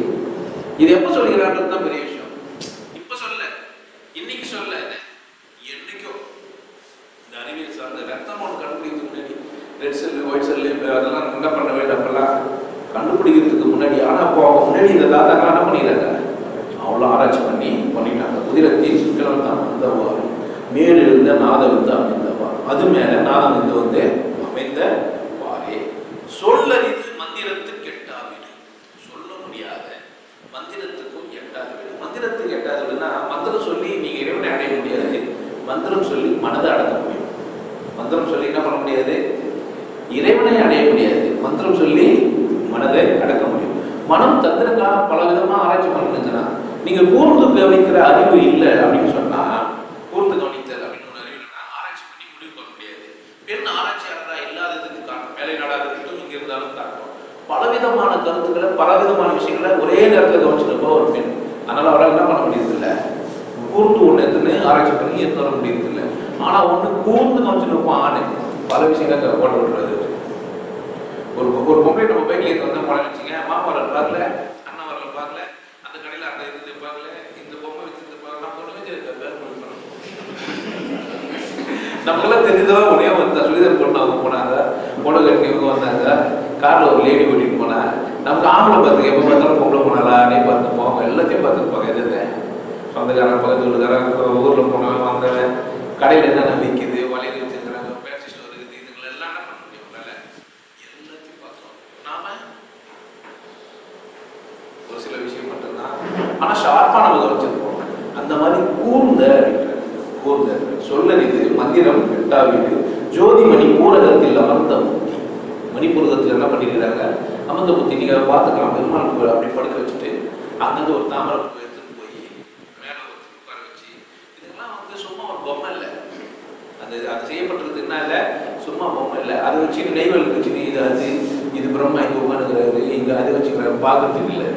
இது எப்போ சொல்லிக்கிறான்றது தான் பெரிய விஷயம். இப்போ சொல்ல, இன்னைக்கு சொல்ல, என்னைக்கோ இந்த அறிவியல் சார்ந்த ரத்தம் ஒன்று கண்டுபிடிக்கிறதுக்கு முன்னாடி ரெட் செல்லு ஒயிட் செல்லு அதெல்லாம் என்ன பண்ண வேண்டும் அப்பெல்லாம் கண்டுபிடிக்கிறதுக்கு முன்னாடி. ஆனால் அப்போ அவங்க முன்னாடி இந்த தாத்தாக்கெல்லாம் என்ன பண்ணிடுறாங்க, அவ்வளோ ஆராய்ச்சி பண்ணிட்டாங்க. உதிரத்தில் சுக்கிலம் தான் வந்தவாறு மேல் இருந்த நாதவிந்து அமைந்தவாறு, அது மேல நாதவிந்து வந்து அமைந்தவாறே சொல்லறிது மந்திரத்து கெட்டாவிடு. சொல்ல முடியாத மந்திரத்துக்கும் எட்டாவது வீடு. மந்திரத்துக்கு எட்டாவது வீடுனா மந்திரம் சொல்லி நீங்க இறைவனை அடைய முடியாது, மந்திரம் சொல்லி மனதை அடக்க முடியும். மந்திரம் சொல்லி என்ன பண்ண முடியாது? இறைவனை அடைய முடியாது, மந்திரம் சொல்லி மனதை அடக்க முடியும். மனம் தந்திரங்களா பல விதமா ஆராய்ச்சி பண்ணுங்கன்னா நீங்க கூர்ந்து கவனிக்கிற அறிவு இல்லை அப்படின்னு சொன்னா, கூர்ந்து கவனித்தல் அப்படின்னு ஒரு அறிவு இல்லைன்னா ஆராய்ச்சி பண்ணி முடிவு பண்ண முடியாது. பெண் ஆராய்ச்சியாளராக இல்லாததுக்கு காரணம் மேலை நாடாக இருக்கட்டும், இங்க இருந்தாலும் காரணம் பலவிதமான கருத்துக்களை பலவிதமான விஷயங்களை ஒரே நேரத்தில் கவனிச்சுட்டு ஒரு பெண். அதனால அவரால் என்ன பண்ண முடியுது இல்லை, கூர்ந்து ஒன்று எதுன்னு ஆராய்ச்சி பண்ணி எடுத்து வர முடியுது இல்லை. ஆனா ஒண்ணு கூர்ந்து கவனிச்சுட்டு ஆணு பல விஷயங்கள் போட்டு விட்டுறது. ஒரு பொம்பளை நம்ம பைக்ல இருந்து வந்து படம் வச்சுங்க, மாமா வரல பார்க்கல, அண்ணன் வரல பார்க்கல, அந்த கடையில் அந்த இது பார்க்கல, இந்த பொம்மை வச்சு பார்க்கல, நம்ம ஒன்றுமே தெரியல. நமக்கெல்லாம் தெரிஞ்சதான் உடனே வந்து சுடிதார் போட்டு அவங்க போனாங்க, பொண்ணு கட்டி இவங்க வந்தாங்க, காரில் ஒரு லேடி ஓட்டிட்டு போனா. நமக்கு ஆம்பளை பார்த்துக்க எப்போ பார்த்தாலும் பொம்பளை போனாலா அன்னே பார்த்துப்போம், எல்லாத்தையும் பார்த்துருப்பாங்க. எது சொந்தக்காரன் பக்கத்து வீட்டுக்காரன் ஊரில் போனவன் வந்தவன் கடையில் என்னென்ன விற்கிது, வலையில் வச்சுருக்கிறாங்க, பேட்ரி ஸ்டோர் இருக்குது, இதுங்களை எல்லாம் என்ன பண்ண முடியும்? எல்லாத்தையும் பார்த்துருவோம். நாம ஒரு சில விஷயம் மட்டும்தான் ஆனால் ஷார்ப்பாக நம்ம கவனிச்சிருப்போம். அந்த மாதிரி கூர்ந்த கூர்ந்த சொல்லறிது மந்திரம் எட்டாவது வீடு. ஜோதிமணி பூரகத்தில் அமர்ந்த புத்தி. மணிப்பூரகத்தில் என்ன பண்ணிருக்கிறாங்க? அமர்ந்த புத்தி. நீங்க பார்த்துக்கலாம், பெருமாள் அப்படி படுக்க வச்சுட்டு அங்கிருந்து ஒரு தாமரை பூ எடுத்துட்டு போய் மேலே உட்கார வச்சு, இதெல்லாம் வந்து சும்மா ஒரு பொம்மை இல்லை, அது செய்யப்பட்டிருக்கு என்ன இல்லை, சும்மா பொம்மை இல்லை. அதை வச்சு நெய்வலுக்கு வச்சுட்டு இது அது இது பிரம்மா இங்கே உட்காந்துக்கிறாரு, இங்கே அதை வச்சுக்கிறாரு, பார்க்கறதுக்கு இல்லை.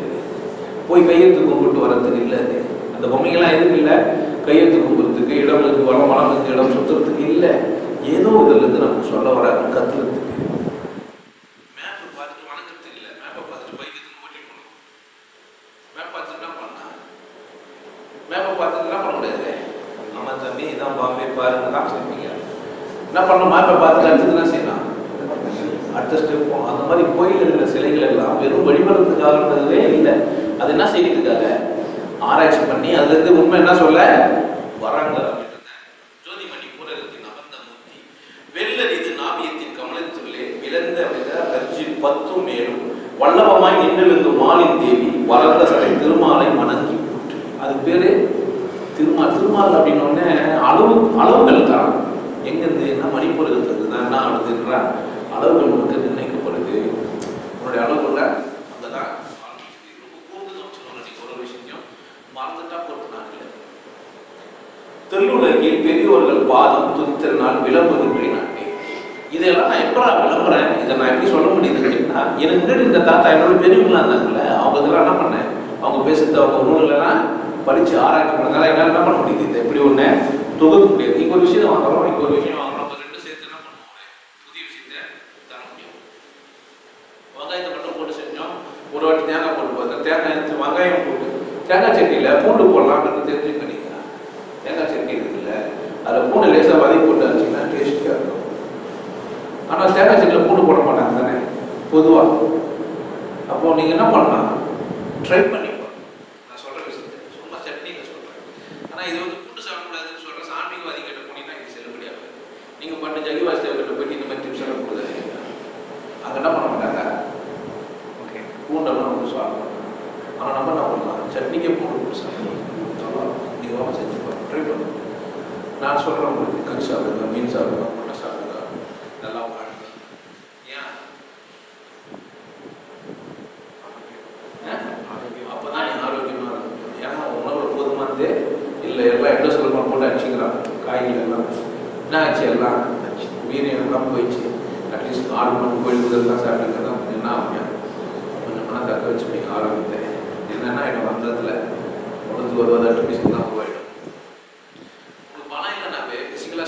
போய் கையெழுத்து கும்பிட்டு வர்றதுக்கு இல்லை. அது அந்த பொம்மைகள்லாம் எதுக்கு இல்லை? கையெழுத்து கும்புறதுக்கு, இடங்களுக்கு வளம் வளர்ந்து இடம் சுற்றுறதுக்கு இல்லை. ஏதோ இதுல இருந்து நமக்கு சொல்ல வராது, கத்துறதுக்கு. மேப் பார்த்துட்டு வணங்குறதுக்கு இல்லை, மேப்பை பார்த்துட்டு பைக்கத்துக்கு ஓட்டி போகணும். மேப் பார்த்துட்டு என்ன பண்ணா, மேப்பை பார்த்துட்டு என்ன பண்ண முடியாது. ஆமா தம்பி இதான் பாம்பே பாருங்க காமிச்சிருப்பீங்க. என்ன பண்ணணும்? மேப்பை பார்த்துட்டு அடுத்தது என்ன செய்யணும்? அடுத்த ஸ்டெப் போகணும். அந்த மாதிரி கோயில் இருக்கிற சிலைகள் எல்லாம் வெறும் வழிபடுறதுக்காகவே இல்லை, அது என்ன செய்யறதுக்காக ஆராய்ச்சி பண்ணி அதுல இருந்து உண்மை என்ன சொல்ல வராங்க. ஜோதிமணி பூரகத்தின் அமர்ந்த மூர்த்தி வெள்ளரிது நாவியத்தின் கமலத்துள்ளே விளந்த வித அர்ஜி 10 மேலும் வல்லபமாய் நின்றிருந்து மாலின் தேவி வளர்ந்த சடை திருமாலை வணங்கி போற்றி. அது பேரு திருமால். திருமால் அப்படின்னு அளவுகள் தரான். எங்கிருந்து என்ன மணிப்பூரகத்துல இருந்து தான் என்ன ஆகுதுன்ற அளவுகள் உனக்கு நிர்ணயிக்கப்படுது. உன்னுடைய அளவுல அங்கதான் தெல்லுலகில் பெரியோர்கள் பாதம் துதித்தனால் விளம்புகின்றேன். இதெல்லாம் நான் எப்படா விளம்புறேன், இதை நான் எப்படி சொல்ல முடியுது அப்படின்னா, எனக்கு இந்த தாத்தா என்னோட பெரியவங்களா இருந்தாங்கல்ல, அவங்க இதெல்லாம் என்ன பண்ணேன், அவங்க பேசுறது அவங்க நூலெல்லாம் படிச்சு ஆராய்ச்சி பண்ணதால என்னால் என்ன பண்ண முடியுது, இதை எப்படி ஒன்று தொகுக்க முடியாது. இங்கே ஒரு விஷயம் வாங்குறோம், இங்கே ஒரு விஷயம் வாங்குறோம், இப்போ ரெண்டு சேர்த்து என்ன பண்ணுவோம், புதிய விஷயத்தை தர முடியும். வெங்காயத்தை மட்டும் போட்டு செஞ்சோம், ஒரு வாட்டி தேங்காய் போட்டு பார்த்தேன், தேங்காய் எடுத்து வெங்காயம் போட்டு தேங்காய் சட்னியில் பூண்டு போடலாம்ன்றது தெரிஞ்சுக்க. தேங்காய் சட்னி இருக்குல்ல, அதில் பூண்டு லேசாக வதக்கி போட்டு வச்சிங்கன்னா டேஸ்டியாக இருக்கும். ஆனால் தேங்காய் சட்னியில் பூண்டு போட மாட்டாங்க தானே பொதுவாக. அப்போது நீங்கள் என்ன பண்ணலாம், ட்ரை பண்ணிப்போம். நான் சொல்கிற விஷயத்தை சும்மா சட்னியில் சொல்கிறேன். ஆனால் இது வந்து பூண்டு சாப்பிடக்கூடாதுன்னு சொல்கிற சாமிவாதி கிட்ட போனீங்கன்னா இது செல்லுபடியாகும். நீங்கள் பண்ண ஜகிவாசி தேவர்கிட்ட போயிட்டு இந்த மாதிரி டிப்ஸ் எல்லாம் கொடுக்குறது அங்கே என்ன பண்ண மாட்டாங்க, ஓகே பூண்டெல்லாம் வந்து சாப்பிடணும். ஆனால் நம்ம என்ன பண்ணலாம், சட்னிக்கே பூண்டு போட்டு சாப்பிடணும். நீங்கள் செஞ்சு ட்ரை பண்ணுங்க. நான் சொல்கிறேன் உங்களுக்கு, கறி சாப்பிடுங்க, மீன் சாப்பிடுங்க, முட்டை சாப்பிடுங்க, நல்லா வாழுங்க. ஏன் அப்போ தான் நீ ஆரோக்கியமாக இருக்கும். ஏன்னா உணவில் போதுமானது இல்லை, எல்லாம் எண்டோ சொல்லமாக போட்டு அடிச்சுக்கிறான். காய்கள் எல்லாம் என்ன ஆச்சு, எல்லாம் வீரியம் எல்லாம் போயிடுச்சு. அட்லீஸ்ட் 6 மணி கோயிலுக்கு சாப்பிட்டுக்கிறதா கொஞ்சம் என்ன ஆகும், கொஞ்சம் மன தக்க வச்சுப்பீங்க ஆரோக்கியத்தை. என்னென்னா எனக்கு வந்ததில் உடம்புக்கு வருவது 8 பீஸுக்கு தான் போயிடும்.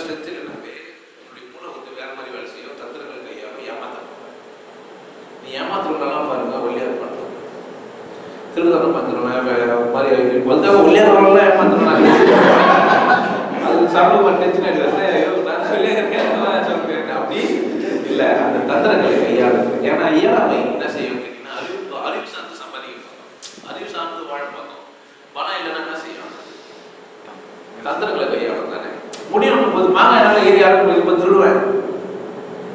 ஸ்ட்ரென்த் இல்லைனாவே உன்னுடைய மூளை வந்து வேற மாதிரி வேலை செய்யும், தந்திரங்கள் கையாலும் ஏமாத்த. நீ ஏமாத்துறவங்கலாம் பாருங்க, ஒல்லியார் பண்ணுறோம், திருதரம் பண்ணுறோம், மாதிரி வந்தாங்க ஒல்லியாரவங்களாம் ஏமாத்துறோம். அது சாப்பிட டென்ஷன் ஆகிடுது, நான் ஒல்லியாக சொல்றேன் அப்படி இல்லை. அந்த தந்திரங்களை கையாளுது. ஏன்னா இயலாமை என்ன செய்யும் கேட்டீங்கன்னா, அறிவு சார்ந்து சம்பாதிக்க பார்த்தோம், அறிவு சார்ந்து வாழ பார்த்தோம். பணம் இல்லைன்னா என்ன செய்யும், தந்திரங்களை கையாளும் தானே முடியும். போது மாங்க என்னால் ஏறி யாரும் முடியாது, இப்போ திருடுவேன்.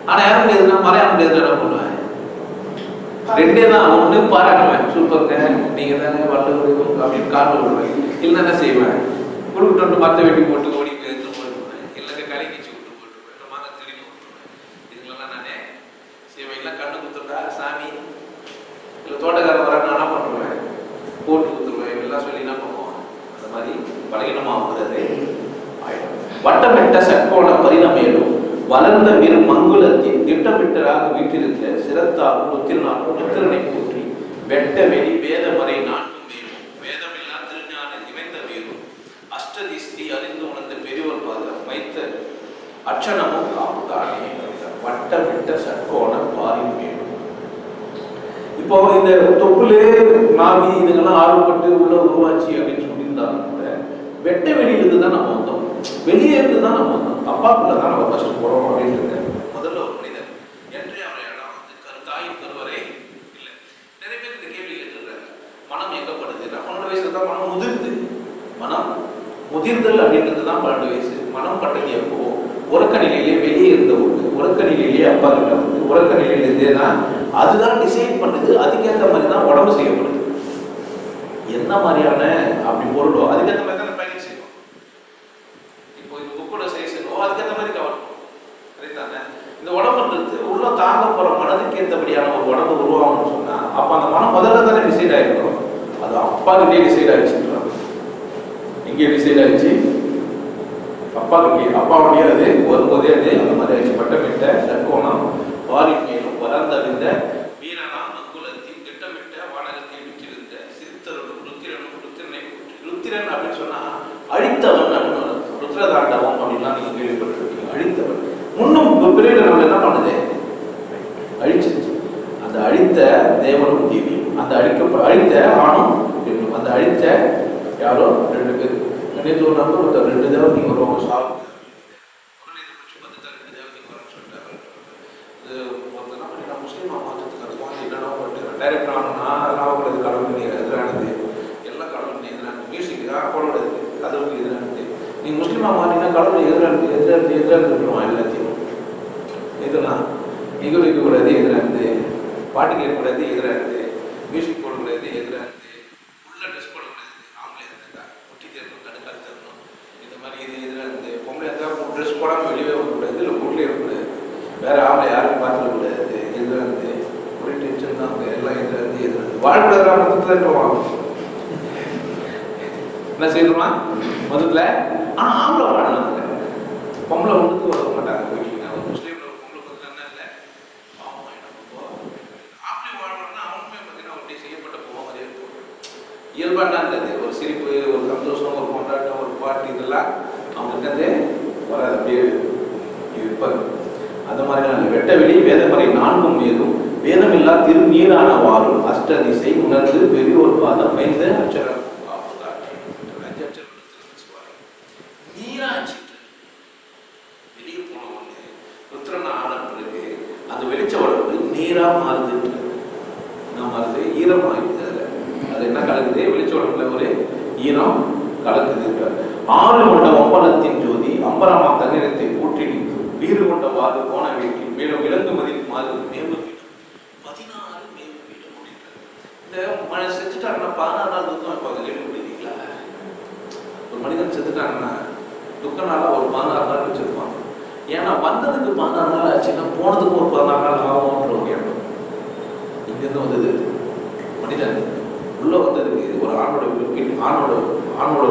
ஆனால் யாரும் முடியாதுன்னா மரம் யாரும் முடியாது, என்ன பண்ணுவேன், ரெண்டே தான். ஒன்று பாராட்டுவேன், சூப்பருங்க நீங்கள் தானே வள்ளுவர் அப்படின்னு காட்டு விடுவேன். இல்லைன்னா என்ன செய்வேன், குடுக்கிட்டு மரத்தை வெட்டி போட்டு ஓடி போய் எடுத்து போட்டுருவேன். இல்லைங்க கலைக்கிச்சு விட்டு போட்டுருவேன், இல்லை மாங்க திருடி விட்டுருவேன். இதுங்களெல்லாம் நானே செய்வேன். இல்லை கண்ணு குத்துட்டா சாமி, இல்லை தோட்டக்காரன் வர நான் என்ன பண்ணுவேன், போட்டு குத்துருவேன். இப்படிலாம் சொல்லி என்ன பண்ணுவோம், அந்த மாதிரி பலகீனமாகிறது ஆயிடும். வட்டமிட்ட சட்கோண பரிணமேடும் வளர்ந்த வீர மங்குலத்தின் திட்டமிட்டராக வீட்டிருந்த சிரத்தாலும் உத்திரனாலும் உத்திரனை போற்றி வெட்ட வெளி வேதமறை நான்கும் வேறும் வேதமில்லா திருஞான நினைந்த வேறும் அஷ்டதிஸ்தி அறிந்து உணர்ந்த பெரியோர் பாதம் வைத்த அச்சனமும் காப்புதானே. வட்டமிட்ட சட்கோண பாரின் வேணும். இப்போ இந்த தொப்புலே நாவி இதுங்கெல்லாம் ஆர்வப்பட்டு உள்ள உருவாச்சு அப்படின்னு சொல்லியிருந்தாலும் கூட வெட்ட வெளியிலிருந்து தான் நம்ம வந்தோம், வெளியே இருந்து தான் நம்ம வந்தோம். அப்பாக்குள்ள தான் நம்ம ஃபர்ஸ்ட் போறோம் அப்படின்ட்டு முதல்ல ஒரு மனிதர் என்றே அவரை இடம் வந்து தாயின் கருவறை இல்லை. நிறைய பேர் இந்த கேள்வி கேட்டுருக்காங்க, மனம் எங்கப்படுதுன்னா 12 வயசுல தான் மனம் முதிர்ந்து. மனம் முதிர்தல் அப்படின்றது தான் 12 வயசு. மனம் பட்டது எப்போ, உறக்க நிலையிலே வெளியே இருந்த ஒன்று உறக்க நிலையிலேயே அப்பா கிட்ட வந்து உறக்க நிலையில இருந்தேன்னா அதுதான் டிசைன் பண்ணுது. அதுக்கேற்ற மாதிரி தான் உடம்பு செய்யப்படுது. என்ன மாதிரியான அப்படி பொருளோ அதுக்கேற்ற மாதிரி தான் பயணம் செய்யும். இப்போ இந்த புக்கோட சைஸோ அதுக்கேற்ற மாதிரி கவர் பண்ணும். சரிதானே? இந்த உடம்புன்றது உள்ள தாங்க போற மனதுக்கு ஏற்றபடியான ஒரு உடம்பு உருவாகணும்னு சொன்னா அப்ப அந்த மனம் முதல்ல தானே டிசைட் ஆயிருக்கணும். அது அப்பா கிட்டே டிசைட் ஆயிடுச்சுன்றாங்க. எங்கே டிசைட் ஆயிடுச்சு? அப்பா கிட்டே. அப்பாவுடைய அது வரும்போதே அது அந்த மாதிரி ஆயிடுச்சு. வட்டமிட்ட சட்கோணம் பாரின் மேலும் வளர்ந்தறிந்த வீரனா மங்குலத்தின் திட்டமிட்ட வானகத்தை விற்றிருந்த சிறுத்தருளும் ருத்திரனும் ருத்திரனை போற்றி. ருத்திரன் அப்படின்னு சொன்னா அழித்தவன் அப்படின்னு ருத்ரதாண்டவம் அப்படின்லாம் நீங்க கேள்விப்பட்டிருக்கீங்க. அழித்தவன் முன்னும் பிறகு நம்ம என்ன பண்ணுது, அழிச்சிருச்சு. அந்த அழித்த தேவனும் தேவியும், அந்த அழித்த ஆணும் பெண்ணும், அந்த அழித்த யாரோ 2 பேர். நேற்று ஒரு நம்பர் ஒருத்தர் 2 தேவதைங்க வருவாங்க சாவு முஸ்லீமா மாற்றத்துக்கு அதுக்கு என்னடா பட்டு டைரக்ட் ஆகணும்னா அதெல்லாம் அவங்களுக்கு கடவுள் எதிரானது, எல்லாம் கடவுள் எதிரானது. மியூசிக் அப்போட கடவுளுக்கு எதிரானது. நீ முஸ்லீமா மாறினா கடவுள் எதிரானதுருவான். எல்லாத்தையும் இதெல்லாம் நிகழ்விக்க கூடாது, எதிரானது. பாட்டு கேட்கக்கூடாது, எதிரானது. மியூசிக் போடக்கூடாது, எதிரானது. உள்ள ட்ரெஸ் போடக்கூடாது, ஆம்பளை இருந்தாக்கா ஒட்டி தேரணும், கடுக்கால் தரணும், இந்த மாதிரி இது எதிரானது. பொம்பளை இருந்தால் ட்ரெஸ் போடாமல் வெளியே வரக்கூடாது, இல்லை வீட்டில் இருக்கக்கூடாது, வேற ஆம்பளை யாரும் பார்த்துக்கூடாது, எதிரானது. ஒரு டென்ஷன் தான் எல்லாம் எதிரானது. வாழ்க்கை மொத்தத்தில் வாங்க என்ன செய்யணுமா மொத்தத்தில். ஆனால் ஆம்பளை வாழலாங்க, பொம்பளை ஒன்றுக்கு வர மாட்டாங்க. போயிட்டீங்கன்னா ஒரு முஸ்லீம்ல ஒரு பொம்பளை பார்த்தீங்கன்னா இல்லை ஆம்பளை வாழணும்னா அவனுமே பார்த்தீங்கன்னா அப்படி செய்யப்பட்ட பொம்மை மாதிரியே இருக்கும். இயல்பாக இருந்தது ஒரு சிரிப்பு, ஒரு சந்தோஷம், ஒரு கொண்டாட்டம், ஒரு பாட்டு, இதெல்லாம் அவங்களுக்கு அது வராது, அப்படியே இருப்பாங்க. அந்த மாதிரி வெட்ட வெளி வேதமறை நான்கும் வேதும் வேதமில்லா திருநீரான வாரும் அஷ்ட திசை உணர்ந்து பெரியோர் பாதம் வைந்த அச்சரம் நீராச்சிட்டு வெளியே போன உடனே ருத்ரன் ஆன பிறகு அந்த வெளிச்ச உடம்பு நீரா மாறுது. நான் மாறுது, ஈரம் ஆயிடுது. அது என்ன கலக்குது, வெளிச்ச உடம்புல ஒரு ஈரம் கலக்குது. 6 கொண்ட ஒப்பனத்தின் ஜோதி அம்பரமா தண்ணீரத்தை ஊற்றி நிற்கும் வீறு கொண்ட வாது போன வீட்டில் மேலும் விலங்கு மதிப்பு மாதிரி மேவு பீடம் 16 மேவு பீடம் அப்படின்றார். இந்த மழை செத்துட்டாங்கன்னா 14 நாள் துக்கம் வைப்பாங்க. கேள்விப்பட்டிருக்கீங்களா? ஒரு மனிதன் செத்துட்டாங்கன்னா துக்க நாளா ஒரு 16 நாள் வச்சிருப்பாங்க. ஏன்னா வந்ததுக்கு 16 நாள் ஆச்சுன்னா போனதுக்கு ஒரு 14 நாள் ஆகும்ன்ற ஒரு எண்ணம் இங்கிருந்து வந்தது. மனிதன் உள்ள வந்ததுக்கு ஒரு ஆணோட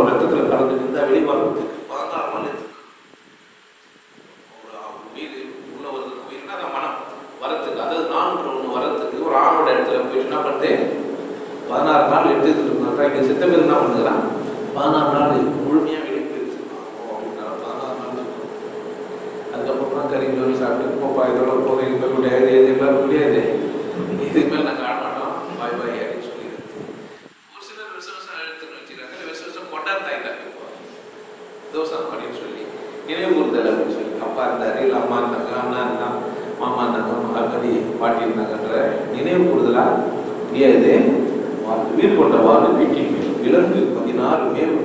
ரத்தத்தில் கலந்து இருந்தா வெளிவாரத்துக்கு 16 நாள் எடுத்து வீடு உள்ள வருதுக்கு உயிர்னா அந்த மனம் வரத்துக்கு, அதாவது 401 வரத்துக்கு ஒரு ஆணோட இடத்துல போயிட்டு என்ன பண்ணுறேன் 16 நாள் எடுத்துட்டு இருந்தாங்க. இங்கே சித்த பேர் என்ன பண்ணுறான் 16 நாள் முழுமையாக வெளியே போயிருந்துருக்காங்க அப்படின்னா 16 நாள் இருக்கும். அதுக்கப்புறம் தான் கறி ஜோடி சாப்பிட்டு போப்பா இதோட போக இதுமே முடியாது, எதுமாதிரி முடியாது, இதுக்கு மேலே நாங்கள் ஆட மாட்டோம், பாய் பாய் அப்படின்னு சொல்லிடுறது. ஒரு சிலர் விசேஷம் எடுத்துன்னு வச்சுக்கிறாங்க, விசேஷம் கொண்டாடுத்தாயிட்டாங்க. இப்போ தோசம் அப்படின்னு சொல்லி நினைவு கூறுதல் அப்படின்னு சொல்லி அப்பா இருந்தாரு, இல்லை அம்மா இருந்தாங்க, அண்ணா இருந்தா, மாமா இருந்தாங்க, மகதி பாட்டி இருந்தாங்கன்ற நினைவு கூறுதலா முடியாது. வீடு கொண்ட வாழ்வு வீட்டின் மேல் விலங்கு 16 மேலும்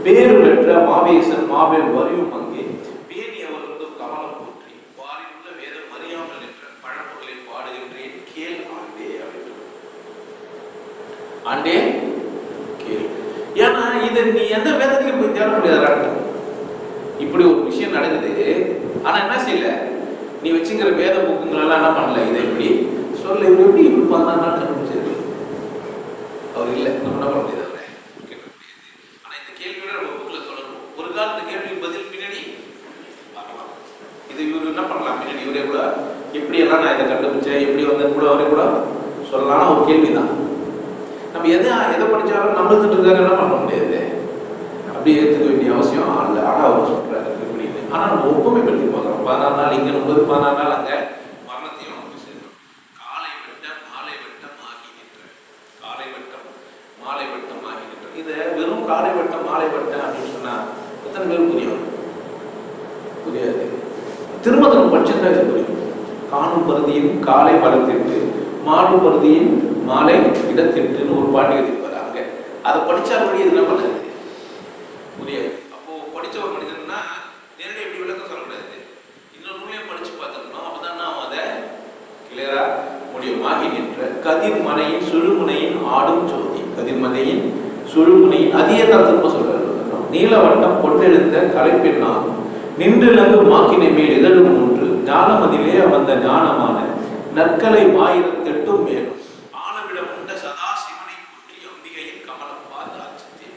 பேரு பெற்ற மாவேசன் மாவேல் வரியும் அங்கே பேணியவர் வந்து கமலம் போற்றி வாரில் உள்ள வேதம் அறியாமல் என்ற பழம்பொருளை பாடுகின்றேன் கேள் ஆண்டே அப்படின்னு ஆண்டே கேள். ஏன்னா இதை நீ எந்த வேதத்திலையும் போய் தேட முடியாது. இப்படி ஒரு விஷயம் நடக்குது. ஆனா என்ன செய்யல, நீ வச்சுக்கிற வேத புக்குங்களெல்லாம் என்ன பண்ணல, இதை எப்படி சொல்ல, இவர் எப்படி இப்படி 14 நாள் கண்டுபிடிச்சது? அவர் இல்லை, நம்ம என்ன பண்ண முடியாது, அவரை கேட்க முடியாது. ஆனா இந்த கேள்வியோட நம்ம புக்கில் தொடரும். ஒரு கால இந்த கேள்வி பதில் பின்னாடி பார்க்கலாம். இது இவர் என்ன பண்ணலாம், பின்னாடி இவரே கூட எப்படியெல்லாம் நான் இதை கண்டுபிடிச்சேன், எப்படி வந்தேன் கூட அவரே கூட சொல்லலாம். ஒரு கேள்விதான். நம்ம எதை படித்தாலும் நம்மளுக்கு இருக்காரு என்ன பண்ண முடியாது, அப்படி ஏற்றுக்க வேண்டிய அவசியம் இல்லை. ஆனால் அவர் சொல்கிறாரு இப்படின்னு. ஆனால் நம்ம ஒப்புமை பற்றி பார்க்குறோம். 14 நாள் இங்கே 14 நாள் அங்கே மரணத்தையும் சேர்க்கிறோம். காலை வெட்டம் மாலை வெட்டம் ஆகி நின்ற, காலை வெட்டம் மாலை வெட்டம் ஆகி நின்ற. இதை வெறும் காலை வெட்டம் மாலை வெட்டம் அப்படின்னு சொன்னால் எத்தனை பேர் புரியும்? புரியாது. திருமணம் படிச்சிருந்தா இது புரியும். காணும் பருதியின் காலை வளர்த்திட்டு மாடும் பருதியின் மாலை இடத்திட்டுன்னு ஒரு பாட்டு எழுதிப்பாரு. அங்கே அதை படித்தா வழி இது என்ன பண்ணாது, புரியாது. அப்போ படித்த ஒரு மனிதன்னா நேரடியாக எப்படி விளக்கம் சொல்லக்கூடாது, இன்னொரு நூலையும் படித்து பார்த்துக்கணும். அப்போதான் நான் அதை கிளியரா முடியும். ஆகி நின்ற கதிர்மனையின் சுழுமுனையின் ஆடும் ஜோதி, கதிர்மனையின் சுழுமுனையின், அதையே நான் திரும்ப சொல்றேன். நீலவட்டம் கொண்டெழுந்த கலைப்பெண்ணாகும் நின்றிலங்கு மாக்கினை மேல் இதழும் ஒன்று ஞானமதிலே வந்த ஞானமான நற்கலை 1008 மேலும் ஆளவிடம் உண்ட சதா சிவனை போற்றி அம்பிகையின் கமலம் பார்த்து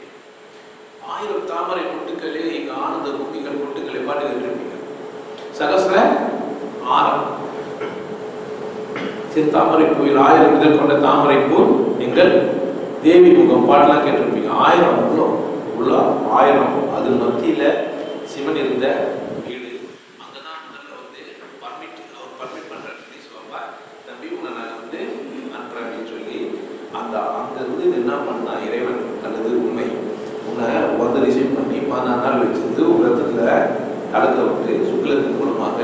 1000 தாமரை பொட்டுக்களே இங்க ஆனந்த கும்பிகள் பொட்டுக்களை பாட்டு கேட்டிருப்பீங்க. சகஸ்ர ஆரம் தாமரை பூவில் 1000 இதழ் கொண்ட தாமரை பூ எங்கள் தேவி முகம் பாட்டெல்லாம் கேட்டிருப்பீங்க. 1000 உள்ள 1000 அது மத்தியில சிவன் இருந்த வீடு. அங்கதான் முதல்ல வந்து அவர் பர்மிட் பண்றாரு. தம்பி உன்னை நான் வந்து அனுப்புறேன் அப்படின்னு சொல்லி அங்க இருந்து என்ன பண்ணா இறைவன் அல்லது உண்மை உன்னை வந்து ரிசீவ் பண்ணி 14 நாள் வச்சிருந்து ஒரு இடத்துல கலக்க விட்டு சுக்லத்தின் மூலமாக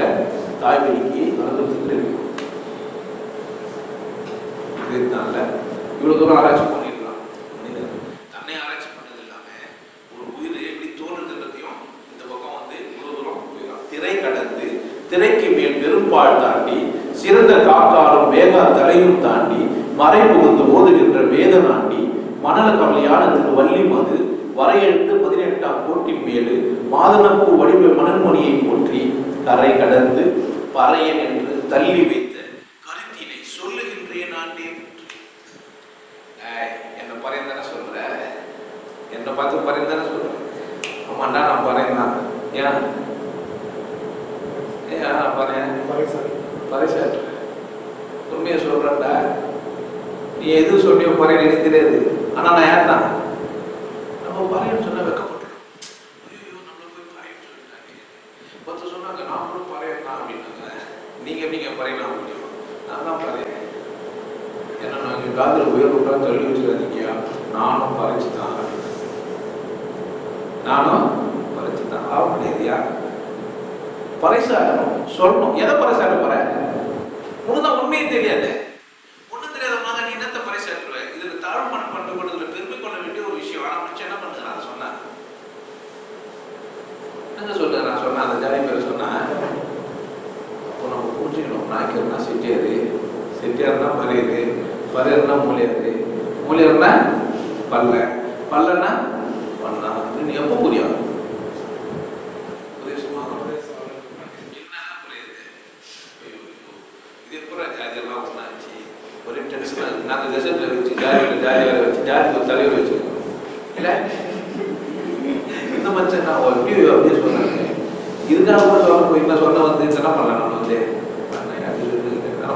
தாய்வழிக்கு கலக்கிறதுக்கு ரெடி பண்ணல. இவ்வளவு தூரம் ஆராய்ச்சி பண்ணிருக்கலாம். மனிதன் தன்னை ஆராய்ச்சி பண்ணது இல்லாம ஒரு உயிர் எப்படி தோன்றுன்றதையும் இந்த பக்கம் வந்து இவ்வளவு தூரம் போயிடலாம். திரை கடந்து திரைக்கு மேல் பெரும்பால் தாண்டி சிறந்த காக்காலும் வேகா தலையும் தாண்டி மறை புகுந்து ஓதுகின்ற வேத நாண்டி மணல கவலையான திரு வள்ளி மது வரையெழுத்து 18ஆம் கோட்டின் மேலு மாதனப்பூ வடிவ மணன்மணியை போற்றி கரை கடந்து பறையன் என்று தள்ளி வைத்த கருத்தினை சொல்லுகின்றேன் ஆண்டே போற்றி. என்ன பறையன் தானே சொல்ற, என்னை பார்த்து பறையன் தானே சொல்ற. ஆமாண்டா நான் பறையன் தான். ஏன் பறைசாற்ற உண்மையை சொல்றேன்டா. நீ எது சொன்னியோ பறையன் எனக்கு தெரியாது. ஆனா நான் யார் தான், நம்ம பறையன்னு சொன்னா வெக்கப்பட்டுரும். ஐயோ நம்மள போய் பறையன்னு சொல்லிட்டாங்க. 10 சொன்னாங்க நான் கூட பறையன் தான் அப்படின்னாங்க. நீங்க எப்படிங்க பறையனா முடியும்? நான் தான் பறையன். ஏன்னா நாங்கள் காதில் உயர்வுக்கா தள்ளி வச்சுக்காதீங்க. நானும் பறைச்சு தான், நானும் பறைச்சு தான் ஆக முடியாதியா. பறைசாடணும் சொல்லணும். எதை பறைசாட்ட போற? உனதான் உண்மையே தெரியாது. ஒன்றும் தெரியாத மகன் நீ என்னத்தை பறைசாற்றுவேன்? இதுல தாழ்வு மனப்பான்மை கொண்டதுல பெருமை கொள்ள வேண்டிய ஒரு விஷயம். ஆனா முடிச்சு என்ன பண்ணுங்க, நான் சொன்னேன் என்ன சொல்றேன், நான் சொன்னேன் அந்த ஜாதி பேரை சொன்னேன். அப்போ நம்ம புரிஞ்சுக்கணும். நாய்க்கர்னா செட்டியாரு, செட்டியார்னா பறையரு, பறையர்னா மூலியாரு, மூலியார்னா பல்ல, பல்லன்னா பண்ணா. நீ எப்போ புரியும்? ஜாதியெல்லாம் ஒன்றாச்சு ஒரே டென்ஷனாக. நாங்கள் கெசட்டில் வச்சு ஜாதியை வச்சு ஜாதிக்கு ஒரு தலைவர் வச்சுருக்கோம் இல்லை. இந்த மனுஷன் நான் அப்படியே சொன்னாங்க. இதுக்காக கூட சொல்ல போய் என்ன சொல்ல வந்து என்ன பண்ணலாம், நம்ம வந்து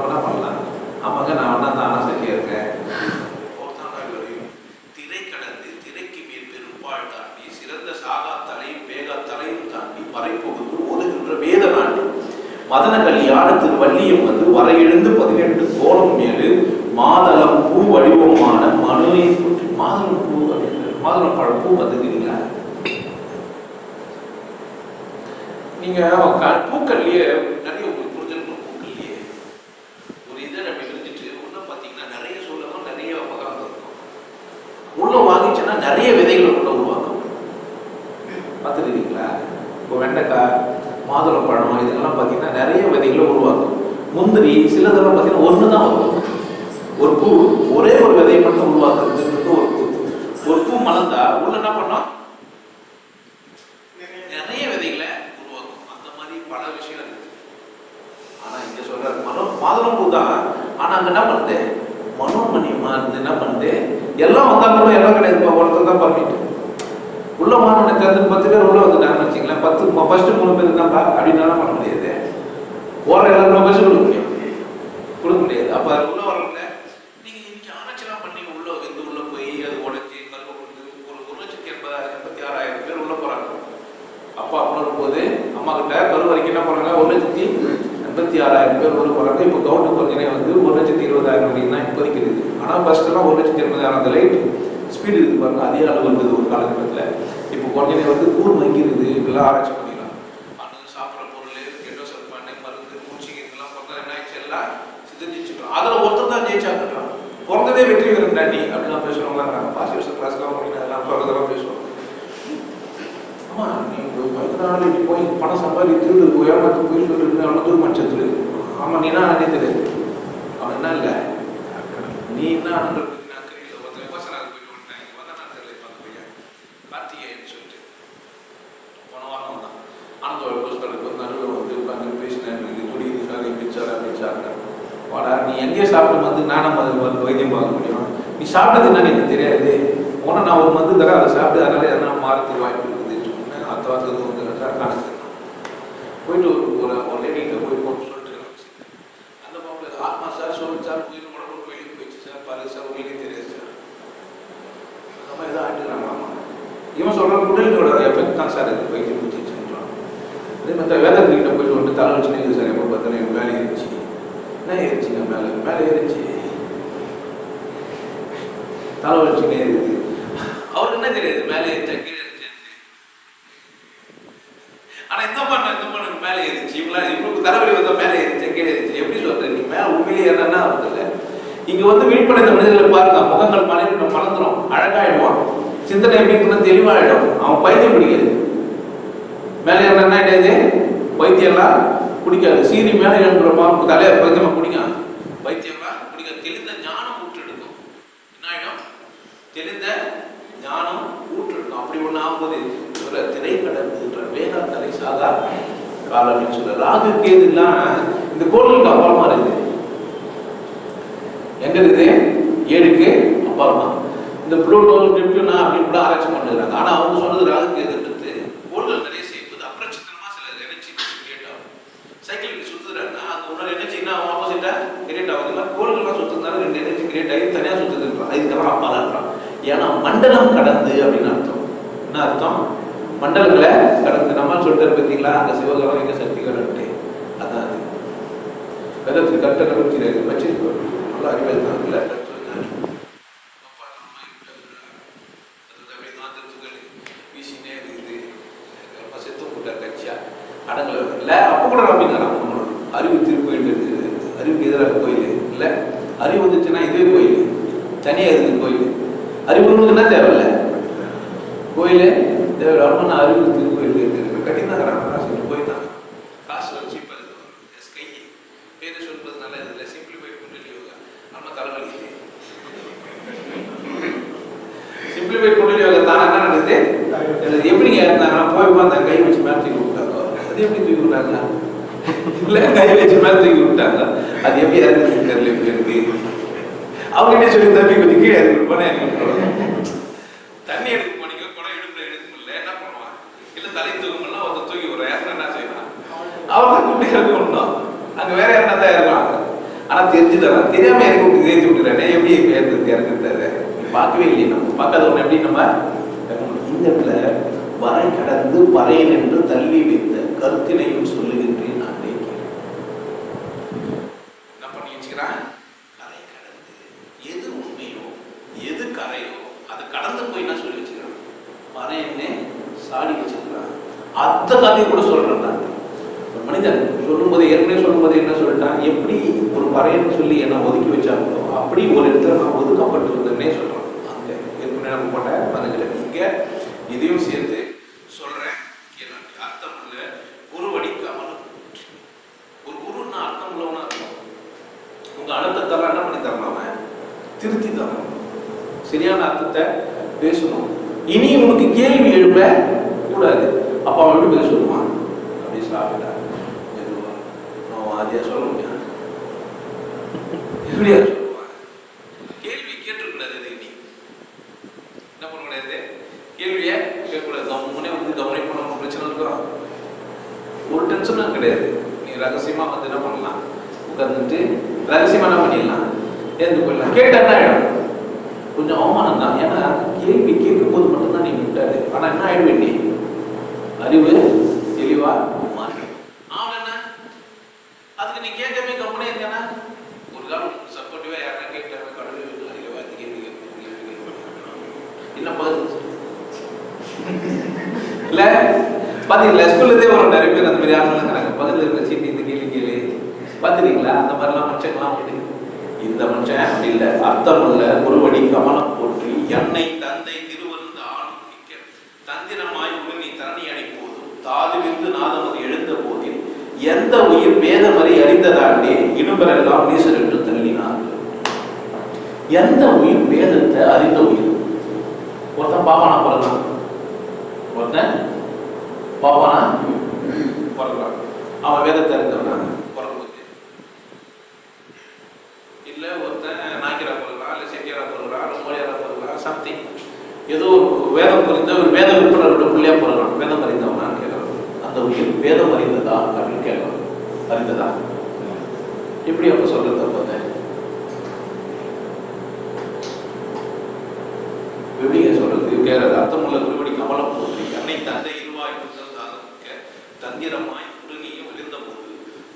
என்ன பண்ணலாம். ஆமாங்க நான் வேணா தானா சட்டியாக இருக்கேன். திரை கடந்து திரைக்கு மேல் பெரும்பால் தாண்டி சிறந்த சாகா தலையும் வேகா தலையும் தாண்டி மறை புகுந்து ஓதுகின்ற வேத நாண்டி மதன கல்யாண திரு வள்ளியம் வந்து வரையெழுந்து 18 கோலம் மேலு மாதளம் பூ வடிவமான மனுவை போற்றி. மாதளம் பூ அப்படின்ற மாதளம் பழம் பூ பார்த்துக்கிறீங்களா நீங்க? பூக்கள்லயே நிறைய உங்களுக்கு புரிஞ்சிருக்கணும். பூக்கள்லயே ஒரு இதழ் அப்படி விரிஞ்சிட்டு உள்ள பார்த்தீங்கன்னா நிறைய சொல்லவும் நிறைய பகரம் இருக்கும். உள்ள வாங்கிச்சுன்னா நிறைய விதைகளை உள்ள உருவாக்கும். பார்த்துக்கிறீங்களா? இப்போ வெண்டைக்காய் மாதுளம் பழம் இதெல்லாம் பார்த்தீங்கன்னா நிறைய விதைகளை உருவாக்கும். முந்திரி சிலதெல்லாம் பார்த்தீங்கன்னா ஒன்று தான் உருவாக்கும். ஒரு பூ ஒரே ஒரு விதையை மட்டும் உருவாக்குறதுக்கு ஒரு வந்தா உள்ள என்ன பண்ணோம், நிறைய விதைகளை உருவாக்கும். அந்த மாதிரி பல விஷயம் இருக்குது. ஆனா இங்க சொல்றாரு மாதுளம்பூ தான். ஆனா அங்க என்ன பண்ணுது, மனோமணியமா இருந்து என்ன பண்ணுது, எல்லாம் வந்தாலும் எல்லாம் கிடையாது, ஒருத்தர் தான் பண்ணிட்டு உள்ள வாங்க. 10 பேர் உள்ள வந்துட்டாங்கன்னு வச்சுங்களேன், 10 ஃபர்ஸ்ட் 3 பேர் தான்ப்பா அப்படின்னா பண்ண முடியாது. ஓர எல்லாரும் பஸ் கொடுக்க முடியாது. அப்ப அது உள்ள வரல. நீங்க இன்னைக்கு ஆராய்ச்சிலாம் பண்ணி உள்ள வந்து உள்ள போய் அது உடைச்சி கருவு வந்து ஒரு 1,86,000 பேர் உள்ள போறாங்க. அப்பா அப்படி போது அம்மா கிட்ட கரு வரைக்கும் என்ன போறாங்க, 1,86,000 பேர் உள்ள போறாங்க. இப்போ கவுண்ட் கொஞ்சனே வந்து 1,20,000 வரைக்கும் தான் இப்போதைக்கு இருக்குது. ஆனால் ஃபர்ஸ்ட் எல்லாம் 1,80,000 அந்த லைட் ஸ்பீடு இருக்குது பாருங்க, அதே அளவு இருந்தது ஒரு காலகட்டத்தில். இப்போ கொஞ்சனே வந்து கூர் மங்கிருது. இப்பெல்லாம் ஆராய்ச்சி பண்ணிக்கலாம். அண்ணு சாப்பிட்ற பொருள் கெட்டோசல் பண்ண மருந்து பூச்சிக்கு இதெல்லாம் பிறந்தா என்ன ஆயிடுச்சு, எல்லாம் சிதஞ்சிச்சுக்கிறோம். அதில் ஒருத்தர் தான் ஜெயிச்சாங்கன்றான். பிறந்ததே வெற்றி வீரன் டாண்டி அப்படிலாம் பேசுகிறவங்களாம் பாசி வருஷம் கிளாஸ்லாம் முடியும், அதெல்லாம் பிறந்ததெல்லாம் பேசுவாங்க. ஆமா, நீ நாள் நீ போய் பணம் சம்பாதித்து ஏமாத்து போய் சொல்லிட்டு அவனை தூர் மச்சத்து. ஆமா, நீ என்ன அண்ணே தெரியாது. அவன் என்ன இல்லை, நீ என்ன அண்ணன் அக்கறையில் ஒருத்தர் விமர்சனம் போயிட்டு வந்துட்டேன். இங்கே வந்தா நான் தெரியல. இப்போ அந்த பையன் கார்த்திகேயன் சொல்லிட்டு போன வாரம் வந்தான். ஆனந்தோட புஸ்தகத்துக்கு வந்து நடுவில் வந்து உட்காந்து பேசினேன். துணி சார் பிச்சார் அப்படிச்சாருங்க. வாடா, நீ எங்கேயே சாப்பிட்டு வந்து நானும் மருந்து வைத்தியம் பார்க்க முடியும். நீ சாப்பிட்டது என்னன்னு எனக்கு தெரியாது. உன நான் ஒரு மருந்து தர அதை சாப்பிட்டு அதனால எதனா மாறத்துக்கு வாய்ப்பு இருக்குதுன்னு சொன்னேன். அடுத்த வாரத்துக்கு வந்து சார் கணக்கு போயிட்டு ஒரு லேடிகிட்ட போய் போட்டு சொல்லிட்டு அந்த மாப்பிள்ள ஆத்மா சார் சொல்லு சார், உயிர் உடம்பு வெளியே போயிடுச்சு சார், பாருங்க சார், உங்களுக்கே தெரியாது சார். அந்த மாதிரி எதாவது ஆகிட்டுக்கிறாங்க. ஆமாம், இவன் சொல்கிற உடலோட எஃபெக்ட் தான் சார் இது வைத்தியம் பிடிச்சிச்சுன்றான். அதே மாதிரி வேதத்துக்கிட்ட போயிட்டு வந்து தலை வச்சுனே இருக்குது சார். எப்போ பார்த்தாலும் எனக்கு மேலே ஏறிச்சு. என்ன ஏறிச்சிங்க, மேலே ஏறிச்சு, தலை வச்சுனே இருக்குது. அவருக்கு என்ன தெரியாது மேலே ஏறிச்சா கீழே ஏறிச்சு. ஆனா இந்த பண்ண மேலே ஏறிச்சு. இவங்களுக்கு தலைவலி வந்தா மேலே ஏறிச்சா கீழே ஏறிச்சு. எப்படி சொல்றேன், நீ மேலே உண்மையிலேயே ஏறனா அவருக்கு இங்க வந்து விழிப்படைந்த மனிதர்களை பாருங்க, முகங்கள் மலர்ந்துடும், அழகாயிடுவான், சிந்தனை எப்படி இருக்குன்னு தெளிவாயிடும். அவன் பைத்தியம் பிடிக்காது. மேலே ஏறினா என்னது, பைத்தியம்லாம் பிடிக்காது. சீனி மேலே எழுப்புறப்பா தலையை பைத்தியமா பிடிக்கும், பைத்தியம்லாம் பிடிக்காது. தெளிந்த ஞானம் ஊற்றெடுக்கும். என்ன ஆயிடும், தெளிந்த ஞானம் ஊற்றெடுக்கும். அப்படி ஒண்ணு ஆகும்போது திரை கடந்துன்ற வேதாந்தரை சாதா காலம் சொல்ற ராகு கேதுலாம் இந்த கோள்களுக்கு அப்பாலமா இருக்குது. எங்க இருக்குது, 7க்கு அப்பாலமா. இந்த புளூட்டோ நெப்டியூனா அப்படின்னு கூட ஆராய்ச்சி பண்ணுறாங்க. ஆனா அவங்க சொன்னது ராகு கேதுன்றது கோள்கள் நிறைய செய்யும்போது அப்ரச்சித்தமா சில எனர்ஜி கிரியேட் ஆகும். சைக்கிள் இப்படி சுத்துறாருன்னா அந்த இன்னொரு எனர்ஜின்னா ஆப்போசிட்டா கிரியேட் ஆகும். இந்த மாதிரி கோள்கள்லாம் சுத்துறதுனால 2 எனர்ஜி கிரியேட் ஆகி தனியாக சுத்துதுன்றான். இதுக்கெல்லாம் அப்பால இருக்கிறான். ஏன்னா மண்டலம் கடந்து அப்படின்னு அர்த்தம். என்ன அர்த்தம், மண்டலங்களை கடந்து. நம்ம சொல்லிட்டு பார்த்தீங்களா, அந்த சிவகலம் எங்க சக்திகள்ட்டு, அதான் அது வேதத்துக்கு கட்ட கண்டுபிடிக்கிறது வச்சிருக்கோம். நல்லா அறிவியல் தான் இல்லை வீசினே இருக்குது. செத்து போட்டா கட்சியா அடங்கல இல்லை. அப்போ கூட நம்பிக்கிறான். அறிவு திருக்கோயில் இருக்குது, அறிவுக்கு எதிராக கோயில் இல்லை. அறிவு வந்துச்சுன்னா இதுவே கோயில், தனியாக இருக்குது கோயில். அறிவு என்ன தேவையில்லை, கோயிலே தேவை. ரொம்ப நான் அறிவு திருக்கோயில் இருக்கு கட்டினாங்கிறாங்க. காசு போயிட்டான், காசு வச்சு இப்போ கை பேரை சொல்றது நல்ல இதில் சிம்பிளிஃபைட் குண்டலி யோகா. நம்ம தலைவலி சிம்பிளிஃபைட் குண்டலி யோகா தான் என்ன நடக்குது, எப்படிங்க இருந்தாங்கன்னா போய் அந்த கை வச்சு மேலே தூக்கி விட்டாங்க. அது எப்படி தூக்கி விட்டாங்க, இல்லை கை வச்சு மேலே தூக்கி விட்டாங்க. அது எப்படி இறங்குது தெரியல. இப்போ இருக்கு அவங்க என்ன சொல்லி தம்பி கொஞ்சம் கீழே இறங்கி போனா இறங்கி தண்ணி எடுக்க போனீங்க, குடம் இடுப்புல எடுக்க முடியல, என்ன பண்ணுவான், இல்லை தலை தூக்கமெல்லாம் ஒருத்தர் தூக்கி விடுற யாருன்னா என்ன செய்வான், அவர் தான் கூட்டி இறக்கி விடணும். அங்கே வேற யாருனா தான் இறங்குவாங்க. ஆனால் தெரிஞ்சு தரான், தெரியாம இறக்கி விட்டு ஏற்றி விட்டுறானே, எப்படி இறங்குறது பார்க்கவே இல்லையே. நம்ம பார்க்காத ஒன்று எப்படி நம்ம இந்த இடத்துல வரை கடந்து பறையன் என்று தள்ளி வைத்த கருத்தினையும் சொல்லுகின்றேன். நான் நினைக்கிறேன் என்ன பண்ணி வச்சுக்கிறான், கரை கடந்து எது உண்மையோ எது கரையோ அதை கடந்து போய் என்ன சொல்லி வச்சுக்கிறான், பறையன்னே சாடி வச்சுக்கிறான். அந்த கதையை கூட சொல்றேன் நான். ஒரு மனிதன் சொல்லும்போது ஏற்கனவே சொல்லும்போது என்ன சொல்லிட்டான், எப்படி ஒரு பறையன்னு சொல்லி என்ன ஒதுக்கி வச்சாங்களோ அப்படி ஒரு இடத்துல நான் ஒதுக்கப்பட்டு வந்தேன்னே சொல்றான். அங்க ஏற்கனவே நம்ம போட்ட பதினஞ்சு இங்க இதையும் சேர்த்து சொல்றேன். அர்த்தம் இல்லை, குருவடிக்காமல் ஒரு குருன்னா அர்த்தம் உள்ளவனா இருக்கும். உங்க அர்த்தத்தெல்லாம் என்ன பண்ணி தரணும், அவன் திருத்தி தரணும். சரியான அர்த்தத்தை பேசணும். இனி உனக்கு கேள்வி எழுப்ப கூடாது. அப்பா விட்டு போய் சொல்லுவான், அப்படி சாப்பிட்டா மெதுவா நான் வாதியா சொல்ல முடியாது, எப்படியா சொல்லுவான்? கேள்வி கேட்டுக்கூடாது. இனி என்ன பண்ணக்கூடாது, கேள்வியை கேட்கக்கூடாது. கவனே வந்து கவனிப்பு பண்ண பிரச்சனை இருக்கும், ஒரு டென்ஷனும் கிடையாது. நீ ரகசியமா வந்து என்ன பண்ணலாம், உட்காந்துட்டு ரகசியமா என்ன பண்ணிடலாம், ஏந்து போயிடலாம். கேட்டா என்ன ஆயிடும், கொஞ்சம் அவமானம் தான். ஏன்னா கேள்வி கேட்கும் போது மட்டும்தான் நீ விட்டாரு. ஆனா என்ன ஆயிடுவேன், நீ அறிவு தெளிவா மாறி ஆகலன்னா அதுக்கு நீ கேட்கவே கம்பெனி இருந்தேன்னா ஒரு காலம் சப்போர்ட்டிவா யாருன்னா கேட்டாங்க, கடவுளே அதில் கேள்வி என்ன பதில் இல்ல பாத்தீங்களா? ஸ்கூல்லதே ஒரு நிறைய பேர் அந்த மாதிரி ஆளுங்க இருக்கிறாங்க. பதில் இருக்கிற சீட்டு இந்த கேள்வி கேள்வி பாத்துறீங்களா? அந்த மாதிரிலாம் மனுஷங்களாம் உண்டு. இந்த மனுஷன் அப்படி இல்லை. அர்த்தமுள்ள குருவடி கமலம் போற்றி என்னை தந்தை திருவருந்த ஆணும் தந்திரமாய் உருவி தரணி அடைப்போது தாதுவிந்து நாதமது எழுந்த போதில் எந்த உயிர் வேதமறை அறிந்ததாண்டே இடும்பரெல்லாம் நீசர் என்று தள்ளினார். எந்த உயிர் வேதத்தை அறிந்த உயிர்? ஒருத்தன் பாப்பானா பிறந்தான், ஒருத்தன் பாப்பானா பிறகுறான். அவன் வேதத்தை அறிந்தவனா பிறகும்போது இல்லை, ஒருத்தன் நாய்க்கரா பிறகுறான், இல்லை செட்டியாரா பிறகுறான், இல்லை மோடியாரா பிறகுறான், சம்திங் ஏதோ ஒரு வேதம் புரிந்த ஒரு வேத விற்பனரோட பிள்ளையா பிறகுறான். வேதம் அறிந்தவனான்னு கேட்கறான். அந்த உயிர் வேதம் அறிந்ததா அப்படின்னு கேட்கறான். அறிந்ததா எப்படி அப்ப சொல்றது? அப்ப எப்படிங்க சொல்றது? கேட்கறது அர்த்தமுள்ள குருவடி கமலம் போற்றி என்னை தந்தை இருவாய் தந்திரமாய் உருணியும் இருந்த போது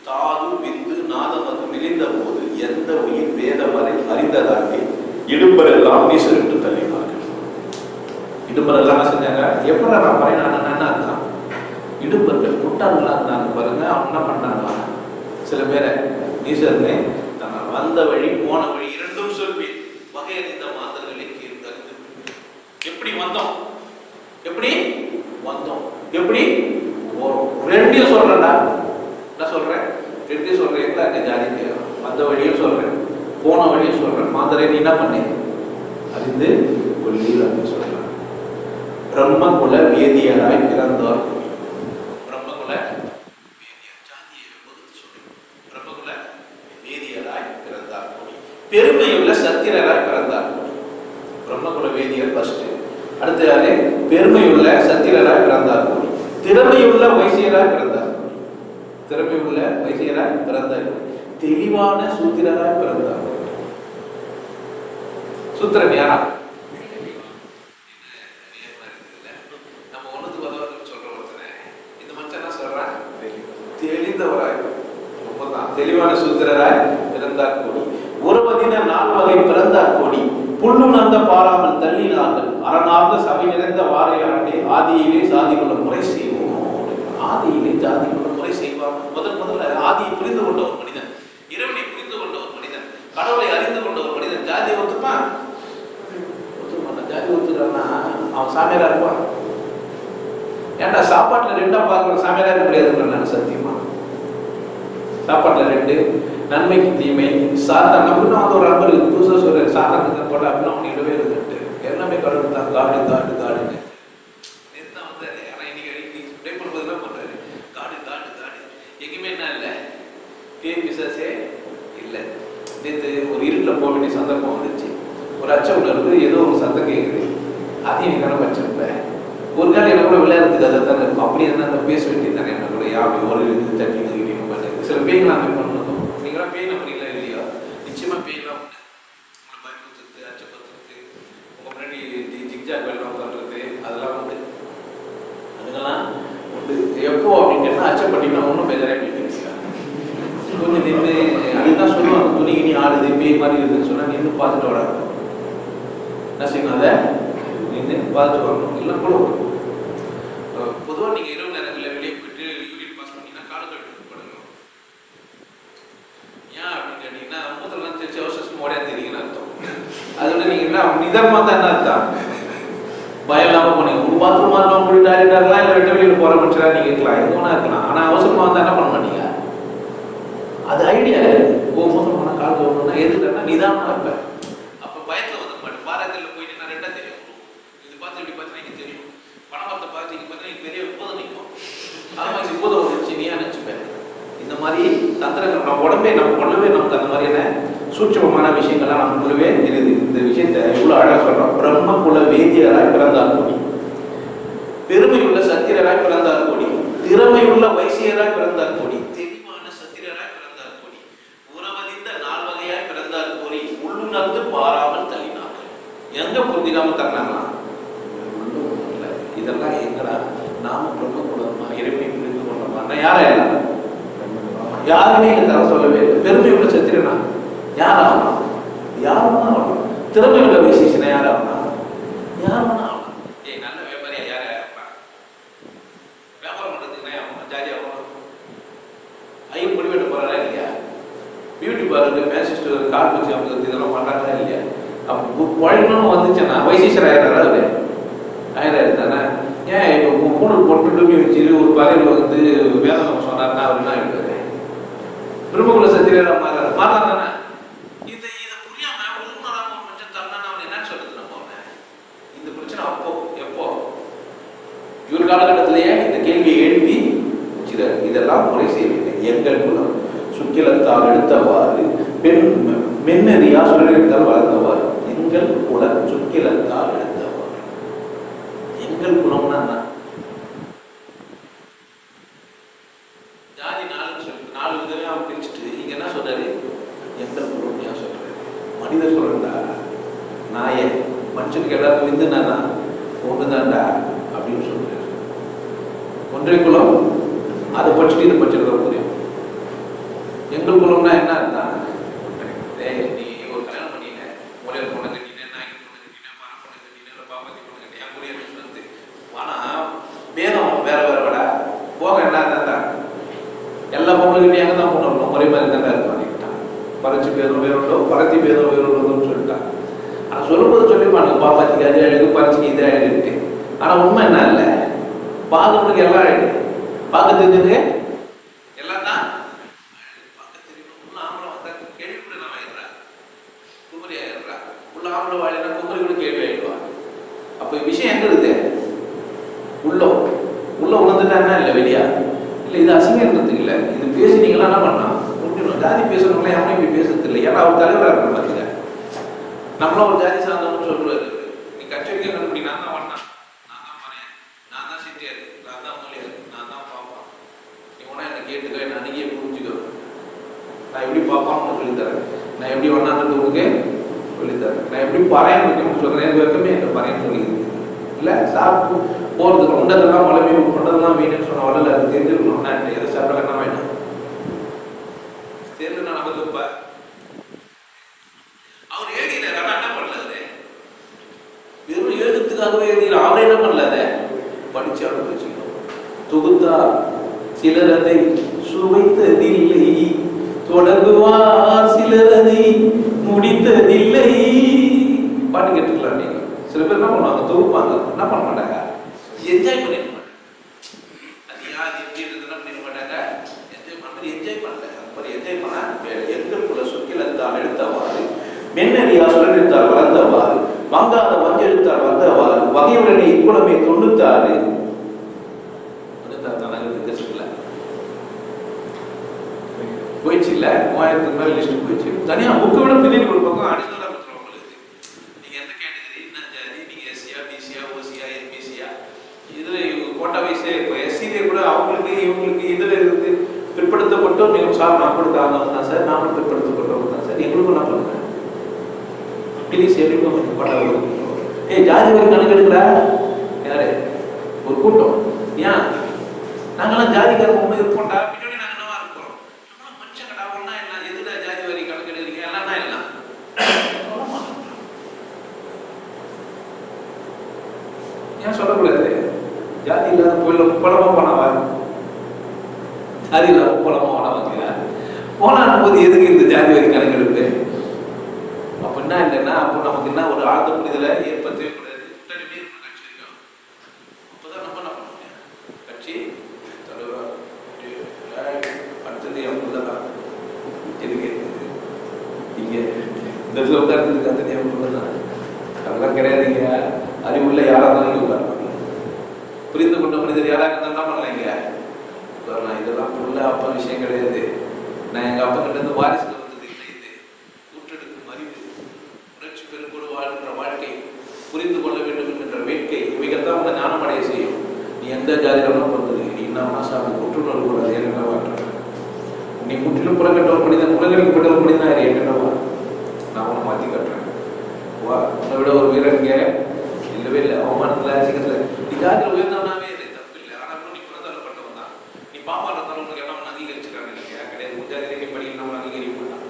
தாது விந்து நாதமது மிளிந்த போது எந்த உயிர் வேதமறை அறிந்ததாண்டி இடும்பரெல்லாம் நீசர் என்று தள்ளினார்கள். இடும்பரெல்லாம் என்ன செஞ்சாங்க? எப்படி நான் பறையினான்னு அர்த்தம்? இடும்பர்கள் முட்டாள்களா இருந்தாங்க பாருங்க. அவங்க என்ன பண்ணாங்களா, சில பேரை நீசர்னு வந்த வழி போன வழி இரண்டும் சொல்லி வகையறிந்த மாந்தர்களை கீழ்த்தறிந்து எப்படி வந்தோம், எப்படி வந்தோம், எப்படி போறோம், ரெண்டையும் சொல்றேன்டா. என்ன சொல்றேன்? ரெண்டையும் சொல்றேன். அங்க ஜாதி கேட்கலாம். வந்த வழியும் சொல்றேன், போன வழியும் சொல்றேன். மாந்தரை நீ என்ன பண்ண அறிந்து கொள்ளி அப்படின்னு சொல்றான். பிரம்மகுல வேதியராய் பிறந்தார். பிரம்மகுல வேதியர் ஜாதியை வகுத்து சொல்றோம். பிரம்மகுல வேதியராய் பிறந்தார். பெருமையுள்ள சத்திரராய் பிறந்தார். பிரம்மகுல வேதியர் ஃபர்ஸ்ட். அடுத்து யாரு? பெருமையுள்ள சத்திரராய் பிறந்தார். திறமையுள்ள வைசியராய் பிறந்தார். திறமையுள்ள வைசியராய் பிறந்தார். தெளிவான சூத்திரராய் பிறந்தார். சூத்திரன் யாரா? நம்ம ஒண்ணுக்கு உதவுன்னு சொல்ற ஒருத்தனை இந்த மனுஷன் என்ன சொல்றான்? தெளிந்தவராய், ரொம்பதான் தெளிவான சூத்திரராய் பிறந்தார் கோடி. ஒருவதின நால் வகை பிறந்தார் கோடி புல்லுணர்ந்த பாராமல் தள்ளினார்கள் அரணார்ந்த சபை நிறைந்த வாரையாண்டே ஆதியிலே சாதி கொள்ள முறை செய்வோம். ஆதியிலே ஜாதி கொள்ள முறை செய்வார். முதல்ல ஆதியை புரிந்து கொண்ட ஒரு மனிதன், இறைவனை புரிந்து கொண்ட ஒரு மனிதன், கடவுளை அறிந்து கொண்ட ஒரு மனிதன் ஜாதியை ஒத்துப்பான்? ஒத்துப்பான். ஜாதி ஒத்துக்கிறான்னா அவன் சாமியாரா இருப்பான்? ஏன்டா சாப்பாட்டுல ரெண்டா பார்க்கற சாமியாரா இருக்க முடியாதுன்னு நான் சத்தியமா. சாப்பாட்டுல ரெண்டு, நன்மைக்கு தீமை, சாத்தான். அப்படின்னு அந்த ஒரு நம்பர் புதுசாக சொல்றாரு, சாத்தானுக்கு போட அப்படின்னா அவன் இடவே இருந்துட்டு எல்லாமே கடவுள் தான். காடு காடு காடுன்னு நேத்தான் வந்தாரு. ஆனால் இன்னைக்கு ப்ரே பண்ணும்போது என்ன பண்றாரு? காடு காடு காடு. எங்கேயுமே என்ன இல்லை, பேய் பிசாசே இல்லை. நேற்று ஒரு இருட்டில் போக வேண்டிய சந்தர்ப்பம் வந்துச்சு. ஒரு அச்ச உணர்வு, ஏதோ ஒரு சத்தம் கேட்குது. அதையும் நீ தானே வச்சிருப்பேன். ஒரு நாள் என்ன கூட விளையாடுறதுக்கு அதை தானே இருக்கும். அப்படி என்ன அந்த பேச வேண்டியது தானே என்ன கூட அப்படி ஒரு இது தட்டி நகிட்டின்னு பண்ணுறது. சில பேய்கள் அப்படி பண்ணணும். நீங்களாம் பேய் நம்புறீங்களா இல்லையா? நிச்சயமா பேய்லாம் உண்டு. உங்களை பயன்படுத்துறது, அச்சப்படுத்துறது, உங்கள் முன்னாடி ஜிக்ஜாக் வெள்ளம் பண்ணுறது, அதெல்லாம் உண்டு. அதுக்கெல்லாம் உண்டு. எப்போ அப்படின்னு கேட்டால் அச்சப்பட்டீங்கன்னா ஒன்றும் பேஜாரே அப்படின்னு கொஞ்சம் நின்று அதுதான் சொல்லுவாங்க. துணி கிணி ஆடுது, பேய் மாதிரி இருக்குதுன்னு சொன்னால் நின்று பார்த்துட்டு வராங்க. என்ன செய்யணும்? அதை நின்று பார்த்துட்டு வரணும். இல்லை கூட பொதுவாக நீங்கள் இரவு நேரங்களில் வெளியே போயிட்டு யூரின் பாஸ் பண்ணிங்கன்னா காடு கட்டு போடணும். ஏன் அப்படின்னு கேட்டீங்கன்னா மூத்தெல்லாம் தெரிச்சு அவசரமாக ஓடையா தெரியுங்கன்னு அர்த்தம். அதோட நீங்கள் என்ன நிதர்மாக தான் என்ன அர்த்தம்? பயம் இல்லாமல் போனீங்க. உங்கள் பாத்ரூம் மாறலாம், போய் டாய்லெட்டாக இருக்கலாம், இல்லை வெட்ட வெளியில் போகிற மனுஷராக நீங்கள் இருக்கலாம், எங்கே வேணா இருக்கலாம். ஆனால் அவசரமாக வந்தால் என்ன பண்ண மாட்டீங்க? அது ஐடியா. மூத்தம் போனால் கால் கவர்னா எதுக்குன்னா நிதானமாக இருப்பேன். அப்போ பயத்தில் வந்து மாட்டேன். பாரத்தில் போயிட்டு நான் ரெண்டாக தெரியும். இது பார்த்து இப்படி பார்த்தீங்கன்னா மாதிரி தந்திரங்கள் நம்ம உடம்பே நமக்கு அந்த மாதிரியான சூட்சமமான விஷயங்கள்லாம் நமக்குள்ளவே இருக்குது. இந்த விஷயத்தை இவ்வளோ அழகாக சொல்கிறோம். பிரம்ம குல வேதியராய் பிறந்தார் கோடி, பெருமையுள்ள சத்திரராய் பிறந்தார் கோடி, திறமையுள்ள வைசியராய் பிறந்தார் கோடி, தெளிவான சத்திரராய் பிறந்தார் கோடி, உறவதிந்த நால்வகையாய் பிறந்தார் கோடி, உள்ளுணர்ந்து பாராமல் தள்ளினார்கள். எங்க புரிஞ்சிக்காம தரணாங்களா? இதெல்லாம் எங்கடா நாம பிரம்ம குலமா இறைமை புரிந்து கொண்டோமா? யாரா இல்லை, யாருமே இங்க தர சொல்லவே இல்லை. பெருமையுள்ள சத்திரனா யார் ஆகலாம்? யாருன்னா ஆகலாம். திறமையுள்ள விசேஷனா யார் ஆகலாம்? யாருன்னா ஆகலாம். நல்ல வியாபாரியா யார வியாபாரம் பண்றதுக்கு ஆகணும், ஜாலியா ஆகணும். ஐயன் முடிவெட்ட போறாரா இல்லையா? பியூட்டி பார்லர் மேசிஸ்டர் கால் வச்சு அவங்க இதெல்லாம் பண்றாங்களா இல்லையா? அப்போ பழகணும்னு வந்துச்சுன்னா வைசேஷர் ஆயிடுறாரா? அது ஆயிடாரு தானே. ஏன் இப்போ பூணல் போட்டு வச்சு ஒரு பறையில் வந்து வேதம் சொன்னார்னா அவர் என்ன ஆயிடுவாரு? பிரம்மகுல சத்திரரா மாறலாம் தானே. இதை புரியாம உள்ளுணராம ஒரு மனுஷன் தரணும் அவன் என்னன்னு சொல்றது? நம்ம இந்த பிரச்சனை அப்போ எப்போ இவர் காலகட்டத்திலேயே இந்த கேள்வியை எழுப்பி வச்சுறாரு. இதெல்லாம் முறை செய்யவில்லை. எங்கள் குலம் சுக்கிலத்தால் எடுத்தவாறு மென்னறியா சுழலித்தால் வளர்ந்தவாறு. எங்கள் குலம் சுக்கிலத்தால் எடுத்தவாறு. எங்கள் குலம்னா என்ன? ஜாதி 4 விதமே அவன் பிரிச்சுட்டு இங்க என்ன சொல்றாரு? எங்கள் குலம் ஏன் சொல்றாரு? மனிதர் சொல்றா நாய மனுஷனுக்கு எல்லாருக்கும் விந்துனா ஒண்ணுதான்டா அப்படின்னு சொல்றாரு. ஒன்றை குலம் அதை படிச்சுட்டு இதை படிச்சுட்டு புரியும். எங்கள் குலம்னா என்ன அர்த்தம்? நீ ஒரு கல்யாணம் பண்ணின, மூலையில் பொண்ணு கட்டின, நாய்க்கு பொண்ணு கட்டின, பண பொண்ணு கட்டின, பாப்பாத்தி பொண்ணு கட்டின, என் கூடிய வந்து ஆனா வேதம் வேற வேற விட போக என்ன இருந்தா எல்லா பொண்ணுகிட்டையும் எங்கே தான் பொண்ணு ஒரே மாதிரி தானே இருக்கும் அப்படின்ட்டான். பறிச்சு பேரும் வேறுண்டோ பறத்தி பேரும் வேறுண்டோன்னு சொல்லிட்டான். ஆனால் சொல்லும்போது சொல்லிப்பாங்க பாப்பாத்திக்கு அது அழகு, பறிச்சுக்கு இது அழகுன்ட்டு. ஆனால் உண்மை என்ன இல்லை, பார்க்கறதுக்கு எல்லாம் அழகு, பார்க்க தெரிஞ்சது எல்லாம் தான் பார்க்க தெரியணும். உள்ள ஆம்பளை வந்தா கேள்வி கூட நான் ஆயிடுறா, குமரி ஆயிடுறா. உள்ள ஆம்பளை வாழினா குமரி கூட கேள்வி ஆயிடுவா. அப்போ விஷயம் எங்க இருக்குது? உள்ள உணர்ந்துட்டாங்கன்னா இல்லை வெளியா இல்லை. இது அசிங்கன்றதுக்கு இல்லை, இது பேசினீங்களா என்ன பண்ணா முடியணும். ஜாதி பேசுறவங்களே அவனே இப்படி பேசுறது இல்லை. ஏன்னா அவர் தலைவராக இருக்கணும். பார்த்துக்க, நம்மளும் ஒரு ஜாதி சார்ந்தவன்னு சொல்லுவாரு. நீ கச்சேரிக்கே கண்டுபிடி, நான் தான் வண்ணா, நான் தான் மறையன், நான் தான் சிட்டியாரு, நான் தான் மூலியாரு, நான் தான் பார்ப்பான். நீ ஒன்றா என்னை கேட்டுக்க, என்ன அன்றைக்கே புரிஞ்சுக்கோ. நான் எப்படி பார்ப்பான்னு சொல்லித்தரேன், நான் எப்படி வண்ணான்றது உனக்கு சொல்லித்தரேன், நான் எப்படி பறையன்னு உனக்கு சொல்கிறேன். எனக்கு வரைக்குமே என்ன பறையன்னு சொல்லிக்கிறது இல்லை. சாப்பிட்டு போகிறதுக்கு உண்டதெல்லாம் மழை மீன் கொண்டதெல்லாம் வீணுன்னு சொன்ன வரல. அது தெரிஞ்சிருக்கணும்னா எதை சாப்பிடல என்ன வேணும் தெரிஞ்சு நான் நமக்குப்ப அவர் எழுதினார். ஆனால் என்ன பண்ணல, அது வெறும் எழுதுறதுக்காகவே எழுதினார். அவரே என்ன பண்ணல, அதை படிச்சு அனுபவிச்சுக்கணும். தொகுத்தா சிலர் அதை சுவைத்ததில்லை, தொடங்குவார் சிலர் அதை முடித்ததில்லை. பாட்டு கேட்டுக்கலாம். நீங்க சில பேர் என்ன பண்ணுவாங்க, தொகுப்பாங்க, என்ன பண்ண மாட்டாங்க, என்ஜாய் பண்ணிட மாட்டாங்க. அது யார் எப்படி இருந்ததுன்னா பண்ணிட மாட்டாங்க, என்ஜாய் பண்ணுறது என்ஜாய் பண்ணல. அந்த மாதிரி என்ஜாய் பண்ண எங்கள் குல சுக்கிலத்தால் எடுத்தவாறு, மென்னறியா சுழலித்தால் வளர்ந்தவாறு, வாங்காத வஞ்செழுத்தால் வந்தவாறு, வகையுடனே இக்குலமே 96 போயிடுச்சு இல்லை. 3000 மேலே லிஸ்ட் போயிடுச்சு. தனியாக புக்கை விட பின்னாடி ஒரு பக்கம் அடிஷனலாக கொடுத்துருவாங்களுக்கு. நீங்கள் எந்த கேட்டகரி, என்ன ஜாதி, நீங்கள் எஸ்சியா, பிசியா, ஓசியா, என்பிசியா, இதில் இவங்க கோட்டா வயசே. இப்போ எஸ்சிலே கூட அவங்களுக்கு இவங்களுக்கு இதில் இருந்து பிற்படுத்தப்பட்டோம். நீங்கள் சார் நான் கூட தாழ்ந்தவங்க தான் சார், நானும் பிற்படுத்தப்பட்டவங்க தான் சார், எங்களுக்கும் என்ன பண்ணுங்க ப்ளீஸ் எப்படிக்கும் கொஞ்சம் கோட்டா கொடுக்கணும். ஜாதி வரை கணக்கு எடுக்கிறா யாரு? ஒரு கூட்டம். ஏன் நாங்களாம் ஜாதிக்காரங்க ஒன்று இருப்போம்டா, பின்னாடி நாங்கள் என்னவா இருக்கிறோம், நம்மளாம் மனுஷங்கடா ஒன்றா எல்லாம். எதுடா ஜாதி வரி கணக்கு எடுக்கிறீங்க எல்லாம்னா எல்லாம் ஏன் சொல்லக்கூடாது? ஜாதி இல்லாத கோயில முப்பலமா போனவா, ஜாதி இல்லாத முப்பலமா போனவங்க போனான் போது எதுக்கு இந்த ஜாதி வரி கணக்கெடுப்பு? அப்படின்னா இல்லைன்னா அப்போ நமக்கு என்ன ஒரு ஆழ்ந்த புரிதலை ஏற்படுத்தவே கூடாது. கூட்டணி கட்சி இருக்கோம், அப்போதான் நம்ம என்ன பண்ண முடியும்? கட்சி தலைவராக அடுத்தது உள்ளதான் எதுக்கு இங்கே இந்த இடத்துல உட்கார்றதுக்கு அடுத்தது உள்ளதான். அதெல்லாம் கிடையாதுங்க. அறிவுள்ள யாராக இருந்தாலும் உட்காரலாம். புரிந்து கொண்ட மனிதர் யாராக இருந்தாலும் என்ன பண்ணலைங்க உட்காரலாம். இதெல்லாம் புள்ள அப்பா விஷயம் கிடையாது. நான் எங்கள் அப்பா கிட்ட இருந்து வாரிசுல வந்தது இல்லை. இது கூற்றெடுக்கும் அறிவு, உணர்ச்சி பெருங்கோடு வாழ்கின்ற வாழ்க்கை, புரிந்து கொள்ள வேண்டும் என்கின்ற வேட்கை, இவைகள் தான் உன்னை ஞானம் அடைய செய்யும். நீ எந்த ஜாதியிலும் வந்துரு, நீ என்ன சாமி கூற்றுணர்வு கூடாது. என்னவா நீ முற்றிலும் புறக்கட்ட ஒரு மனிதன், புறக்கணிக்கப்பட்ட ஒரு மனிதன் என்னவா? நான் உன்னை மாற்றி காட்டுறேன். வா, உன்னை விட ஒரு வீரங்க இல்லவே இல்லை. அவமானத்தில் சீக்கிரத்தில் நீ ஜாதியில் உயர்ந்தவனாவே இல்லை, தப்பு இல்லை. ஆனால் நீ புறந்தள்ளப்பட்டவன் தான். நீ பாப்பாடுறதால உனக்கு என்ன ஒன்று அங்கீகரிச்சுட்டாங்க இல்லையா? கிடையாது. முஜாதிலே நீ படிக்கணும் அங்கீகரிக்க மாட்டான்.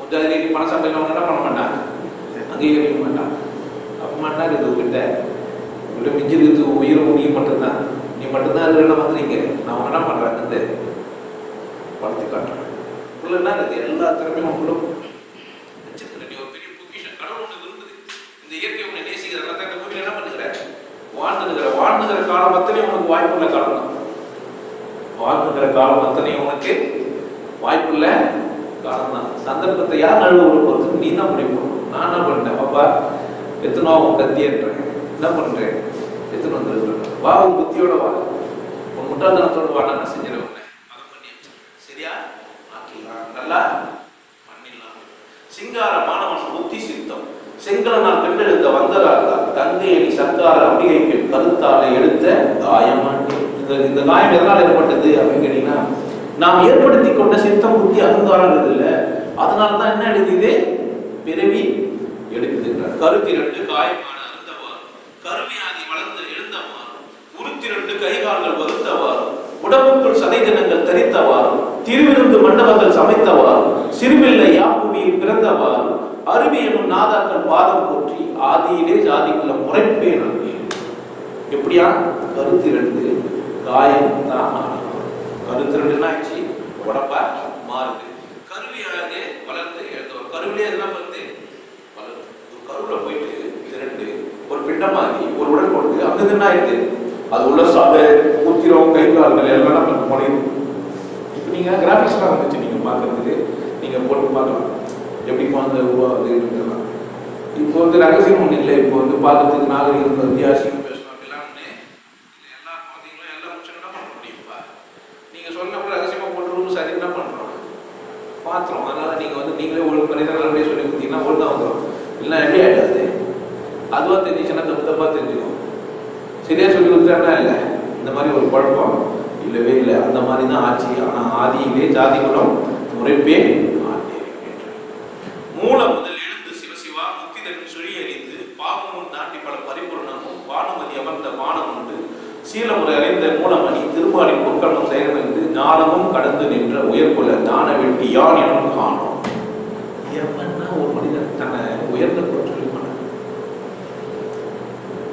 முஜாதிலே நீ பணம் சம்பளம் என்ன பண்ண மாட்டான், அங்கீகரிக்க மாட்டான். அப்பமாட்டா இது உங்ககிட்ட உங்கள்கிட்ட மிஞ்சிருக்கு உயிரும் நீ மட்டும்தான். நீ மட்டும்தான் அது என்ன வந்துறீங்க. நான் உன்ன என்ன பண்ணுறேன் வந்து படுத்து காட்டுறேன். உள்ள என்ன இருக்குது, எல்லா திறமையும் உங்களும் வச்சிருக்கிற. நீ ஒரு பெரிய பொக்கிஷம், கடவுள் ஒன்று இருந்தது. இந்த இயற்கை உன்னை நேசிக்கிறதா தான் இந்த பூமியில் என்ன பண்ணுகிற, வாழ்ந்துகிற காலம் அத்தனையும் உனக்கு வாய்ப்புள்ள காலம் தான். வாழ்ந்துகிற காலம் அத்தனையும் உனக்கு வாய்ப்புள்ள காலம் தான். சந்தர்ப்பத்தை யார் நழுவு போகிறதுக்கு நீ தான் முடிவு பண்ணணும். நான் என்ன பண்ணிட்டேன், பாப்பா எத்தனோ அவன் கத்தியன்றேன், என்ன பண்ணுறேன், எத்தனை வந்துருக்குறேன். வா, உன் புத்தியோட வா, உன் முட்டாள்தனத்தோட வா, நான் செஞ்சிடறேன். அதை பண்ணி வச்சிருக்கேன். சரியா ஆக்கிடலாம், நல்லா பண்ணிடலாம். சிங்கார மாணவன் புத்தி சித்தம் செங்கலனால் பெண்ணெடுத்த வந்தராக கங்கையணி சர்க்கார அம்பிகைக்கு கருத்தாலை எடுத்த காயமாண்டு. இந்த காயம் எதனால் ஏற்பட்டது அப்படின்னு கேட்டீங்கன்னா, நாம் ஏற்படுத்தி கொண்ட சித்தம் புத்தி அகங்காரம் இல்லை. அதனாலதான் என்ன எழுதியது, பிறவி எடுக்குதுன்றார். கருத்திரண்டு காயமான அருந்தவாறு, கருமையாதி வளர்ந்து எழுந்தவாறும், உருத்திரண்டு கைகால்கள் வருத்தவாறும், உடம்புக்குள் சதை தினங்கள் தரித்தவாறும், திருவிருந்து மண்டபங்கள் சமைத்தவாறும், சிறுமில்லை யாப்புவியில் பிறந்தவாறும், அருவி எனும் நாதாக்கள் பாதம் போற்றி ஆதியிலே ஜாதிக்குள்ள முறைப்பே நன்றி. எப்படியா, கருத்திரண்டு காயம் தான் மாறும். கருத்திரண்டுன்னா ஆச்சு உடம்பா மாறுது. கருவியாக வளர்ந்து எழுந்தவர், கருவிலே எதுனா வந்து வளர்ந்து ஒரு கருவில் போயிட்டு திரண்டு ஒரு பிண்டமாகி ஒரு உடல் கொண்டு அங்க என்ன ஆயிடுது, அது உள்ள சாலை ஊத்திரம் கை கால்கள் எல்லாம் நம்ம முடியுது. இப்போ நீங்க கிராபிக்ஸ்லாம் வந்துச்சு, நீங்க பார்க்கறதுக்கு நீங்க போட்டு பார்க்கலாம் எப்படி குழந்தை உருவாகுதுன்றதெல்லாம். இப்போ வந்து ரகசியம் ஒன்றும் இல்லை. இப்போ வந்து பார்க்கறதுக்கு நாகரிகம் வித்தியாசம் பேசணும் அப்படிலாம் ஒன்று எல்லா குழந்தைங்களும் எல்லாம் முடிச்சு என்ன பண்ண முடியும்ப்பா. நீங்கள் சொன்ன ரகசியமாக போட்டுருவோம், சரி என்ன பண்ணுறோம் பார்த்துறோம். அதனால நீங்கள் வந்து நீங்களே ஒழுங்கு மனிதர்கள் அப்படியே சொல்லி கொடுத்தீங்கன்னா ஒழுங்காக வந்துடும். இல்லைன்னா எப்படி ஆகிடாது, அதுவாக தெரிஞ்சுச்சுன்னா தப்பு தப்பாக தெரிஞ்சுக்கும். சரியாக சொல்லி கொடுத்துட்டா இல்லை, இந்த மாதிரி ஒரு குழப்பம் இல்லவே இல்லை. அந்த மாதிரி தான் ஆச்சு. ஆனால் ஆதியிலே ஜாதி குலம் முறைப்பே மூல முதல் எழுந்து சிவசிவா முக்திதன் சுழி அறிந்து பாவமும் தாண்டி பல பரிபூர்ணமும் பானுமதி அமர்ந்த பானம் உண்டு சீலமுறை அறிந்த மூலமணி திருமாலின் பொற்களும் செயலிருந்து ஞானமும் கடந்து நின்ற உயர்குல ஞான வெட்டி யான் எனும் காணும். எவன்னா ஒரு மனிதன் தன்னை உயர்ந்த பொருள் சொல்லி பண்ண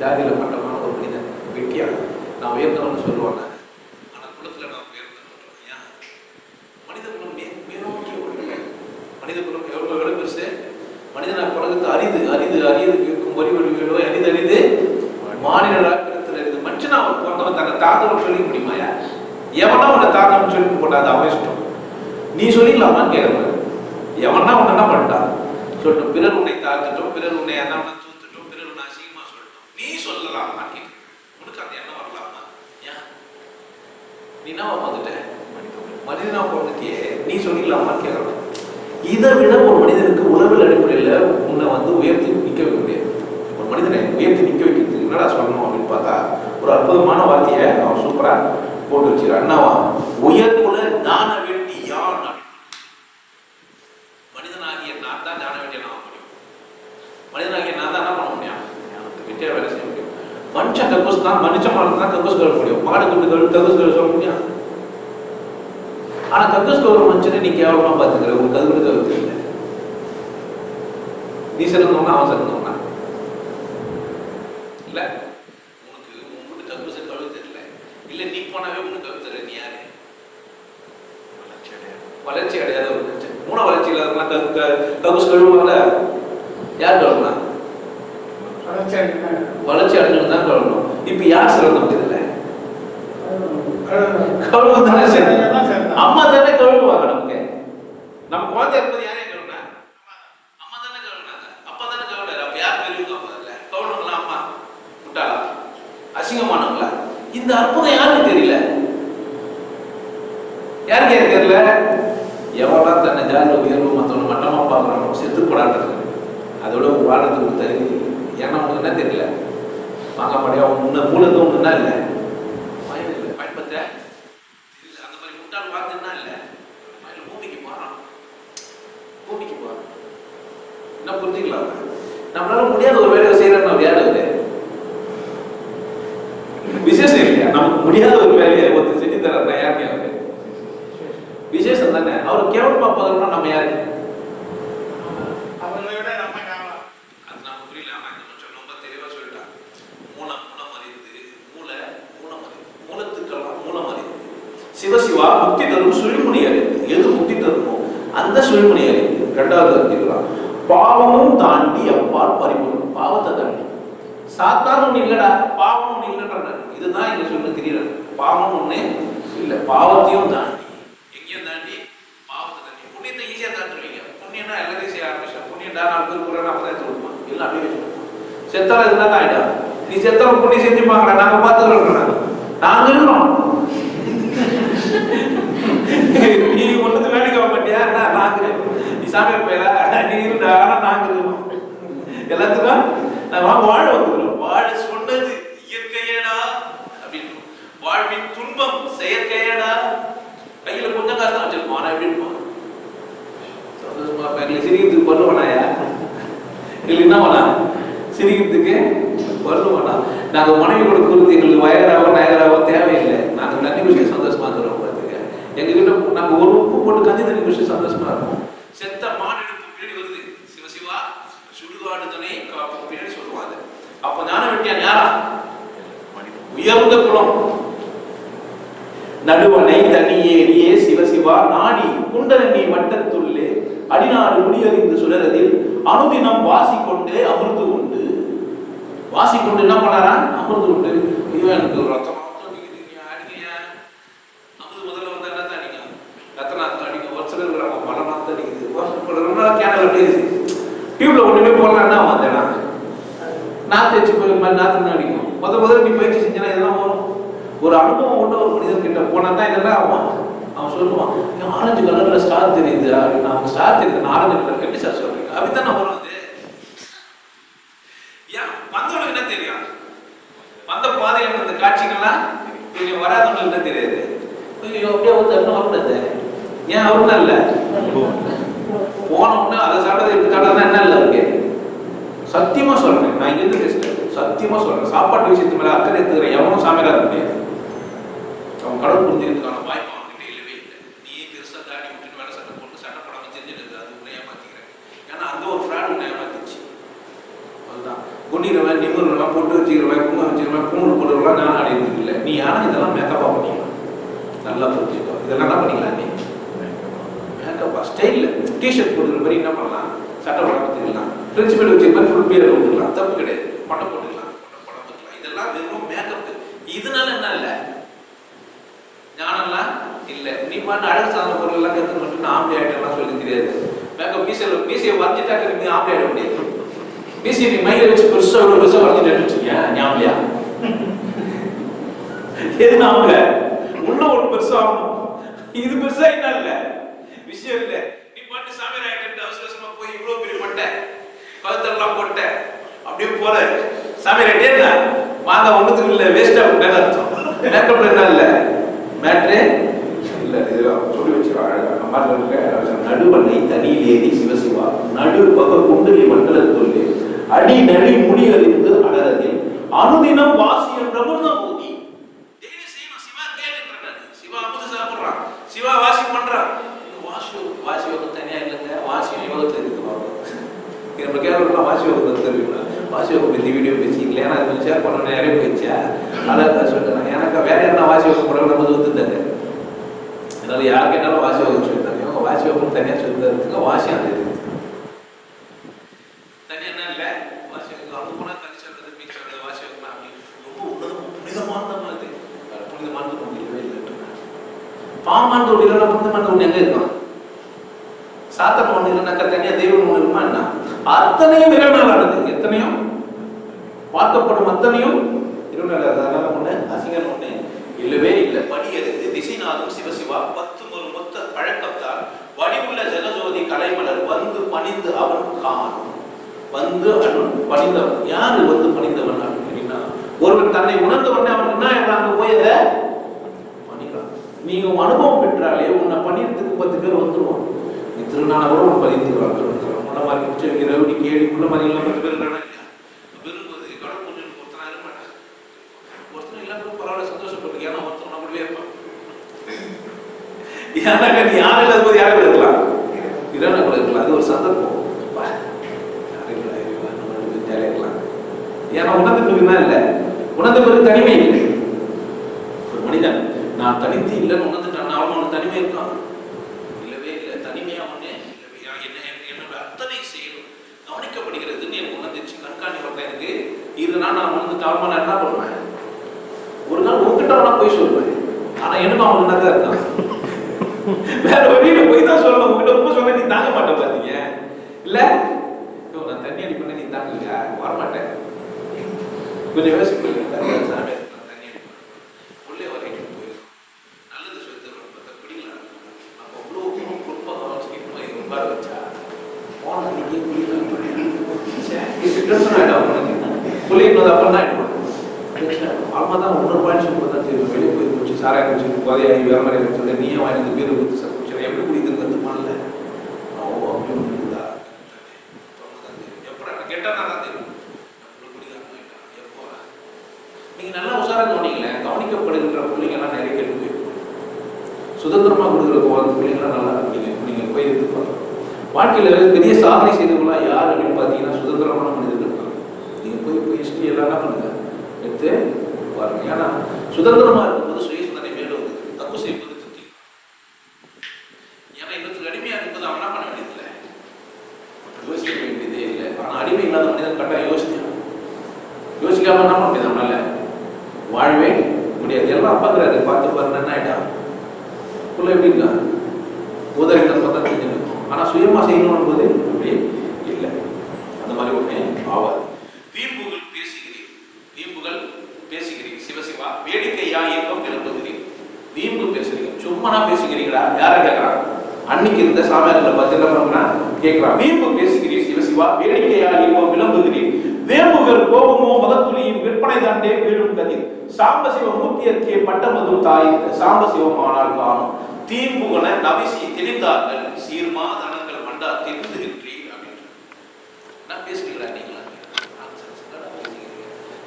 ஜாதியில மட்டமான ஒரு மனிதன் வெட்டியா நான் உயர்ந்தவன்னு சொல்லுவாங்க. ஆனா குலத்துல நான் உயர்ந்தவன். மனித குலம் மேலோக்கிய ஒரு மனித குலம் எவ்வளவு பெருசு. மனிதனாக பிறகு அரிது அரிது அரியது கேட்கும் வரி வடிவேலோ அரிது அரிது மாநிலராக பிறத்தில் அரிது. மனுஷனா அவன் பிறந்தவன் தன்னை தாழ்ந்தவன் சொல்லிக்க முடியுமாயா? எவனா உன்னை தாழ்ந்தவன் சொல்லி போட்டாது அவன் இஷ்டம். நீ சொல்லிக்கலாமான்னு கேட்கறாங்க. எவனா உன்னை என்ன பண்ணிட்டான் சொல்லட்டும். பிறர் உன்னை தாழ்த்துட்டோம், பிறர் உன்னை என்ன தூத்துட்டோம், பிறர் உன்னை அசிங்கமா சொல்லட்டும். நீ சொல்லலாமான்னு கேட்க. உனக்கு அந்த எண்ணம் வரலாமா? ஏன் நீ என்ன வந்துட்ட மனிதனா பிறந்துட்டியே, நீ சொல்லிக்கலாமான்னு கேட்கலாம். இதை விட ஒரு மனிதனுக்கு உளவியல் அடிப்படையில் உன்னை வந்து உயர்த்தி நிற்க வைக்க முடியாது. ஒரு மனிதனை உயர்த்தி நிற்க வைக்கிறதுக்கு என்னடா சொல்லணும் அப்படின்னு பார்த்தா ஒரு அற்புதமான வார்த்தையை அவன் சூப்பரா போட்டு வச்சிருக்கான். என்னவா, உயர்குல ஞான வேண்டி யான் அப்படின்னு. மனிதனாகிய நான் தான் ஞான வேண்டிய நான் முடியும். மனிதனாகிய நான் தான் என்ன பண்ண முடியும், வெட்டியா வேலை செய்ய முடியும். மனுஷன் கக்கூஸ் தான், மனுஷன் மாடு தான் கக்கூஸ் கழுவ முடியும். மாடு கட்டு கக்கூஸ் கழுவ சொல்ல முடியும். ஆனா கக்கூஸ் கழுவுற மனுஷனை நீ கேவலமா பாத்துக்கிற, உனக்கு அது கூட கழுவு தெரியல. நீ சிறந்தவனா அவன் சிறந்தவனா இல்ல? உனக்கு உங்ககிட்ட கக்கூச கழுவு தெரியல, இல்ல நீ போனாவே உனக்கு கழுவு தெரியல. நீ யாரு? வளர்ச்சி அடையாத ஒரு மனுஷன். மூண வளர்ச்சி இல்லாதவங்க கக்கூஸ் கழுவுவாங்கல்ல, யார் கழுவுனா? வளர்ச்சி அடைஞ்சவங்க தான் கழுவணும். இப்ப யார் சிறந்தவங்க இதுல? அம்மா தானே கழுவுவாங்க. நமக்கு நம்ம குழந்தை இருப்பது யாரே கழுவுனா? அம்மா தானே கழுவுனாங்க, அப்பா தானே கழுவுனாரு. அப்ப யார் பெரியவங்க? அப்பா இல்ல கழுவுனவங்களா? அம்மா முட்டாளா அசிங்கமானவங்களா? இந்த அற்புதம் யாருக்கு தெரியல? யாருக்கு தெரியல? எவெல்லாம் தன்னை ஜாதியில் உயர்வு மற்றவங்க மட்டமாக பார்க்குறானோ செத்து போடாட்டுறது. அதோட வாழ்றதுக்கு தகுதி இல்லை. ஏன்னா உனக்கு என்ன தெரியல, வாங்கப்படியா முன்ன மூலத்தை ஒன்றுனா இல்லை, பயன் இல்லை, பயன்படுத்த தெரியல. அந்த மாதிரி முட்டாள் வாழ்ந்துன்னா இல்லை, மயில் பூமிக்கு போகிறான், பூமிக்கு போகிறான். என்ன புரிஞ்சுக்கலாம்? நம்மளால முடியாத ஒரு வேலையை செய்யறோம்னு அவர் யார்? அவரு விசேஷம் இல்லையா? நமக்கு முடியாத ஒரு வேலையை ஒருத்தர் செஞ்சு தர்றா யாருங்க? அவரு விசேஷம் தானே. அவர் கேவலமா பார்க்கணும்னா நம்ம யாரு? அது நமக்கு புரியல. ஆனா இந்த மனுஷன் ரொம்ப தெளிவா சொல்லிட்டான். மூலத்துக்கெல்லாம் மூலம் அறிந்து சிவசிவா முக்தி தரும் சுழிமுனை அறிந்து. எது முக்தி தருமோ அந்த சுழிமுனை அறிந்து. இரண்டாவது அறிஞ்சுக்கலாம். பாவமும் தாண்டி அப்பால் பரிபூர்ணம். பாவத்தை தாண்டி சாத்தான ஒண்ணு இல்லடா, பாவம் ஒண்ணு இல்லைன்ற இதுதான் இங்க சொல்ல தெரியல. பாவம் ஒண்ணு இல்லை, பாவத்தையும் தாண்டி. எங்கேயும் தாண்டி, பாவத்தை தாண்டி. புண்ணியத்தை ஈஸியா தாண்டுவீங்க. புண்ணியம்னா எல்லாத்தையும் செய்ய ஆரம்பிச்சா, புண்ணியம்டா 4 பேர் கூட அப்பதான் சொல்லுவான். இல்லை அப்படியே வச்சுக்கோங்க. செத்தாலும் இதுதான் தான் ஆயிட்டா. நீ செத்தாலும் புண்ணியம் செஞ்சுப்பாங்களா? நாங்க பார்த்துக்கிறோம். நாங்க இருக்கிறோம். நீ ஒண்ணுக்கு வேலைக்கு வர மாட்டியா? நாங்க நீ சாமியை போயிடா, நீ இருந்தா நாங்க இருக்கோம். எல்லாத்துக்கும் நான் வாழ வந்துக்கிறோம். வாழ சொன்னது இயற்கையடா அப்படின்னு. வாழ்வின் துன்பம் செயற்கையடா. கையில கொஞ்சம் காசு தான் வச்சிருப்போம், ஆனா எப்படி இருப்போம்? சந்தோஷமா பேங்க்ல சிரிக்கிறதுக்கு பண்ணுவானாயா? இல்லைன்னா வேணா சிரிக்கிறதுக்கு பண்ணுவானா? நாங்க மனைவி கொடுக்குறது எங்களுக்கு வயராவோ நயராவோ தேவையில்லை. நாங்க தண்ணி குடிச்சு சந்தோஷமா இருக்கிறோம். பார்த்துக்க, எங்ககிட்ட நாங்க ஒரு உப்பு போட்டு கஞ்சி தண்ணி குடிச்சு சந்தோஷமா இருப்போம். செத்த மானிடத்துக்கு பின்னாடி வருது சிவசிவா சுடுகாடு துணை காப்பு பின்னாடி சொல்லுவாங்க. அப்ப ஞான வெட்டியான் யாரா? உயர்ந்த குலம். நடுவனை தனியேறியே சிவசிவா நாடி குண்டலனி வட்டத்துள்ளே அடிநாடு முடியறிந்து சுடரதில் அனுதினம் வாசி கொண்டே அமிர்து உண்டு. வாசி கொண்டு என்ன பண்ணாரா? அமிர்து உண்டு. ஐயோ எனக்கு ரத்தம் அடிக்க, அமிர்து முதல்ல வந்து என்ன தான் அடிக்கும்? ரத்தனாத்த அடிக்கும். ஒரு சிலர் இருக்கிறாங்க பலனாத்த அடிக்குது. ரொம்ப நாள் கேனல் அப்படியே டியூப்ல ஒண்ணுமே போடலாம். என்ன வந்தேனா நாத்து வச்சு நாத்து தான் அடிக்கும். முதல்ல நீ பயிற்சி செஞ்சா இதெல்லாம் வரும். ஒரு அனுபவம் உள்ள ஒரு மனிதன் கிட்ட போனா தான் இதெல்லாம் ஆகும். அவன் சொல்லுவான், ஆரஞ்சு கலர்ல ஸ்டார் தெரியுது அப்படின்னு. அவன் ஸ்டார் தெரியுது, ஆரஞ்சு கலர் எப்படி சார் சொல்றீங்க? அப்படித்தானே வரும். அது ஏன் வந்தவனுக்கு என்ன தெரியும்? வந்த பாதையில அந்த காட்சிகள்லாம் தெரியும். வராதவங்களுக்கு என்ன தெரியாது. அப்படியே வந்து என்ன வரக்கூடாது. ஏன் அவருன்னா இல்ல போன உடனே அதை சாப்பிட்டது இப்படி சாப்பிட்டா என்ன இல்லை இருக்கு. சத்தியமா சொல்றேன், நான் இங்கிருந்து பேசுறேன். சத்தியமா சொல்றேன், சாப்பாட்டு விஷயத்து மேல அக்கறை எடுத்துக்கிற எவனும் சாமியாரா இருக்க முடியாது. அவன் கடவுள் புரிஞ்சுக்கிறதுக்கான வாய்ப்பு அவன்கிட்ட இல்லவே இல்லை. நீ பெருசா தாடி விட்டுட்டு வேலை சட்டை போட்டு சட்டை போடாம தெரிஞ்சுட்டு அது உன்னை ஏமாத்திக்கிறேன். ஏன்னா அந்த ஒரு ஃப்ராட் உன்னை ஏமாத்திச்சு. அதுதான் குண்டிடுவேன், நிமிடுவேன், போட்டு வச்சுக்கிறவன், குங்க வச்சுக்கிறவன், பூணூல் போடுறவன் நானும் அடையிறது இல்லை. நீ ஆனா இதெல்லாம் மேக்கப்பா பண்ணிக்கலாம். நல்லா புரிஞ்சுக்கோ. இதெல்லாம் என்ன பண்ணிக்கலாம்? நீ மேக்கப்பா ஸ்டைல்ல டிஷர்ட் போடுற மாதிரி என்ன பண்ணலாம்? சட்டை போடாம தெரியலாம். பிரின்சிபல் வச்சு மாதிரி ஃபுல் பியர் விட்டுக்கலாம். தப்பு கிடையாது. பட்டம் போட்டுக்கலாம், பட்டம் போடாம இருக்கலாம். இதெல்லாம் வெறும் மேக்கப். இதனால என்ன இல்லை? ஞானம்லாம் இல்லை. நீ பாட்டு அழகு சாதன பொருள் எல்லாம் கற்றுக்கிட்டு ஆம்பளை ஆயிட்டெல்லாம் சொல்லி தெரியாது. மேக்கப் மீசையை வரைஞ்சிட்டாக்க நீ ஆம்பளை ஆயிட முடியாது. மீசையை நீ மையில வச்சு பெருசா இவ்வளவு பெருசா வரைஞ்சிட்டு வச்சுக்கீங்க ஞாபகம். எது நாம உள்ள ஒரு பெருசா ஆகணும். இது பெருசா என்ன இல்ல விஷயம் இல்லை. நீ பாட்டு சாமியார் ஆயிட்டு அவசரமா போய் இவ்வளவு பெரிய பட்டை கழுத்தெல்லாம் போட்ட அப்படியே போற சாமியார் ஆயிட்டே வாங்க ஒண்ணுத்துக்கு இல்லை, வேஸ்டா போட்டேன்னு அர்த்தம். மேக்கப்ல என்ன இல்லை மேட்ரே இல்லை. சொல்லி வச்சுருவாங்க. நடுவனை தனியில் ஏறி சிவசிவா நடு பக்க குண்டலி மண்டலத்துள்ளே அடி நடி முடி அறிந்து அடரதில் அனுதினம் வாசி என்ற அமிர்தம் ஊதி. சிவா கேள்விப்படுறாரு. சிவா அமுது சாப்பிடுறான், சிவா வாசி பண்றான். வாசி யோகம் தனியா இல்லைங்க, வாசியம் யோகத்துல இருக்கு. நம்ம கேரளா வாசி யோகத்தை தெரியுங்களா? வாசி யோகம் பற்றி வீடியோ பேசிக்கல. ஏன்னா அது கொஞ்சம் ஷேர் பண்ண நிறைய போயிடுச்சா, அதான் சொல்லிட்டேன். எனக்கு வேற என்ன வாசி யோகம் படம் நம்ம வந்துட்டாங்க. அதனால யார் கேட்டாலும் வாசி யோகம் சொல்லிட்டாங்க. இவங்க வாசி யோகம் தனியாக சொல்லி தரதுக்கு வாசியம் அது இருக்குது. தனியாக என்ன இல்லை வாசி யோகம். அங்கே போனால் தனி சொல்றது மீன் சொல்றது வாசி யோகம் அப்படின்னு ரொம்ப உன்னதமாக புனிதமான மாதிரி. புனிதமானது ஒன்று இல்லவே இல்லை. பாமானது ஒன்று இல்லைன்னா புனிதமானது ஒன்று எங்கே இருக்கும்? சாத்தனை ஒண்ணு இல்லைனாக்கா தனியா தெய்வம் ஒண்ணு இருக்குமா என்ன? அத்தனையும் இறைவனாலானது. எத்தனையும் பார்க்கப்படும் அத்தனையும் இறைவனால. அதனால ஒண்ணு அசிங்கன் ஒண்ணு இல்லவே இல்லை. படி அறிந்து திசைநாதம் சிவசிவா 10 ஒரு மொத்த பழக்கத்தால் வடி வந்து பணிந்து அவன் காணும். வந்து அவன் பணிந்தவன். யாரு வந்து பணிந்தவன் அப்படின்னு கேட்டீங்கன்னா, ஒருவன் தன்னை உணர்ந்தவனே அவனுக்கு என்ன அங்க போய் அதை பணிகிறான். நீங்க அனுபவம் பெற்றாலே உன்னை பணியறதுக்கு 10 பேர் வந்துருவான். நீ திருநாள கூட ஒரு 15 பேர் வந்துருவான். முன்ன மாதிரி முடிச்சு வைக்கிற ரவுடி கேடி முன்ன மாதிரி எல்லாம் 10 பேர் இல்லைன்னா விரும்புவது கடை கொஞ்சம் ஒருத்தனா இருக்க மாட்டான். ஒருத்தனை எல்லாம் கூட பரவாயில்ல சந்தோஷப்பட்டு. ஏன்னா ஒருத்தனா கூடவே இருப்பான். ஏன்னா நீ யாரும் இல்லாத போது யாரும் கூட இருக்கலாம், இரான கூட இருக்கலாம். அது ஒரு சந்தர்ப்பம். ஜாலியாக இருக்கலாம். ஏன்னா உணர்ந்த பிறகுதான் இல்லை, உணர்ந்த பிறகு தனிமை இல்லை. ஒரு மனிதன் நான் தனித்து இல்லைன்னு உணர்ந்துட்டான், அவன் தனிமை இருக்கான். இல்லவே இல்லை, தனிமையா ஒண்ணே இல்லவே. என்னோட அத்தனை செயலும் கவனிக்கப்படுகிறதுன்னு எனக்கு உணர்ந்துச்சு. கண்காணி வரல எனக்கு. இதுனா நான் உணர்ந்துட்டு அவன் நான் என்ன பண்ணுவேன், ஒரு நாள் உங்ககிட்ட நான் போய் சொல்லுவேன். ஆனா எனக்கும் அவனுக்கு என்னதான் இருக்கான். வேற வழியில போய் தான் சொல்லணும். உங்ககிட்ட ரொம்ப சொன்ன நீ தாங்க மாட்டேன் பாத்தீங்க இல்ல. நான் தண்ணி அடி பண்ண நீ தாங்க வரமாட்டேன். கொஞ்சம் யோசிப்பில்லை சாமி தண்ணி அடி உள்ளே வரைக்கும் போயிடும். நல்லது சொல்லி தருவோம் பார்த்தா பிடிக்கலாம். அப்போ அவ்வளோ ரொம்ப கவனிச்சுக்கிட்டு உட்கார வச்சா போன அன்னைக்கு குளிக்கலாம் ஆயிடும். உனக்கு குளிக்கிறது அப்பன்னா ஆயிடுவான். அம்மா தான் 1 பாயிண்ட் சொல்லி தான் தெரியும். வெளியே போய் குடிச்சு சாராய குடிச்சு போதையாகி வேற மாதிரி சொல்லி நீயே வாங்கி பேர் கொடுத்து சார் குடிச்சு எப்படி குடிக்கிறது கற்றுப்பான்ல. ஓ அப்படி ஒன்று இருக்குதா எப்படா கேட்டா தான் தெரியும். எப்போ நீங்க நல்லா உஷாரா கவனிங்களேன். கவனிக்கப்படுகின்ற பிள்ளைங்கெல்லாம் நிறைய கேட்டு போயிருக்கும். சுதந்திரமா கொடுக்குற பிள்ளைங்களாம் நல்லா இருக்கும். நீங்க போய் எடுத்துப்பாங்க. வாழ்க்கையில பெரிய சாதனை செய்தவங்களாம் யார் அப்படின்னு பார்த்தீங்கன்னா சுதந்திரமான மனிதர்கள் இருக்காங்க. நீங்க போய் ஹிஸ்டரி எல்லாம் என்ன பண்ணுங்க எடுத்து பாருங்க. ஏன்னா சுதந்திரமா இருக்கும்போது சுய சிந்தனை மேல வந்து தப்பு செய்வது திருத்தி. ஏன்னா இன்னொரு அடிமையா இருக்கும்போது அவன் என்ன பண்ண வேண்டியதில்லை, யோசிக்க வேண்டியதே இல்லை. ஆனா அடிமை இல்லாத மனிதன் கரெக்டாக யோசிக்காம என்ன பண்ண முடியாது, அவனால வாழவே முடியாது. எல்லாம் பார்க்குறாரு, பார்த்து பாருங்க என்ன ஆயிட்டா உள்ள எப்படி இருக்கா உதவிதான் பார்த்தா தெரிஞ்சுருக்கும். ஆனா சுயமா செய்யணும் போது அப்படி இல்லை. அந்த மாதிரி ஒண்ணு ஆகாது. வீம்புகள் பேசுகிறீர் சிவசிவா, வேடிக்கையா இன்பம் விளம்புகிறீர். வீம்பு பேசுறீங்க, சும்மா பேசுகிறீங்களா? யார கேட்கறான்? அன்னைக்கு இருந்த சாமியார்களை பார்த்து என்ன பண்றான் கேட்கிறான். வீம்பு பேசுகிறீர் சிவசிவா, வேடிக்கையா இன்பம் விளம்புகிறீர். வேம்புகள் கோபமோ மதத்துளியும் விற்பனை தாண்டே வீடும் கதிர். சாம்பசிவ மூர்த்தியற்கே பட்டமது தாய் சாம்பசிவம் ஆனால் காணும். தீம்புகன நவிசி தெளிந்தார்கள் சீர்மா தனங்கள் மண்டா தெரிந்துகின்றி அப்படின்ற. நான் பேசுகிறீங்களா நீங்களா?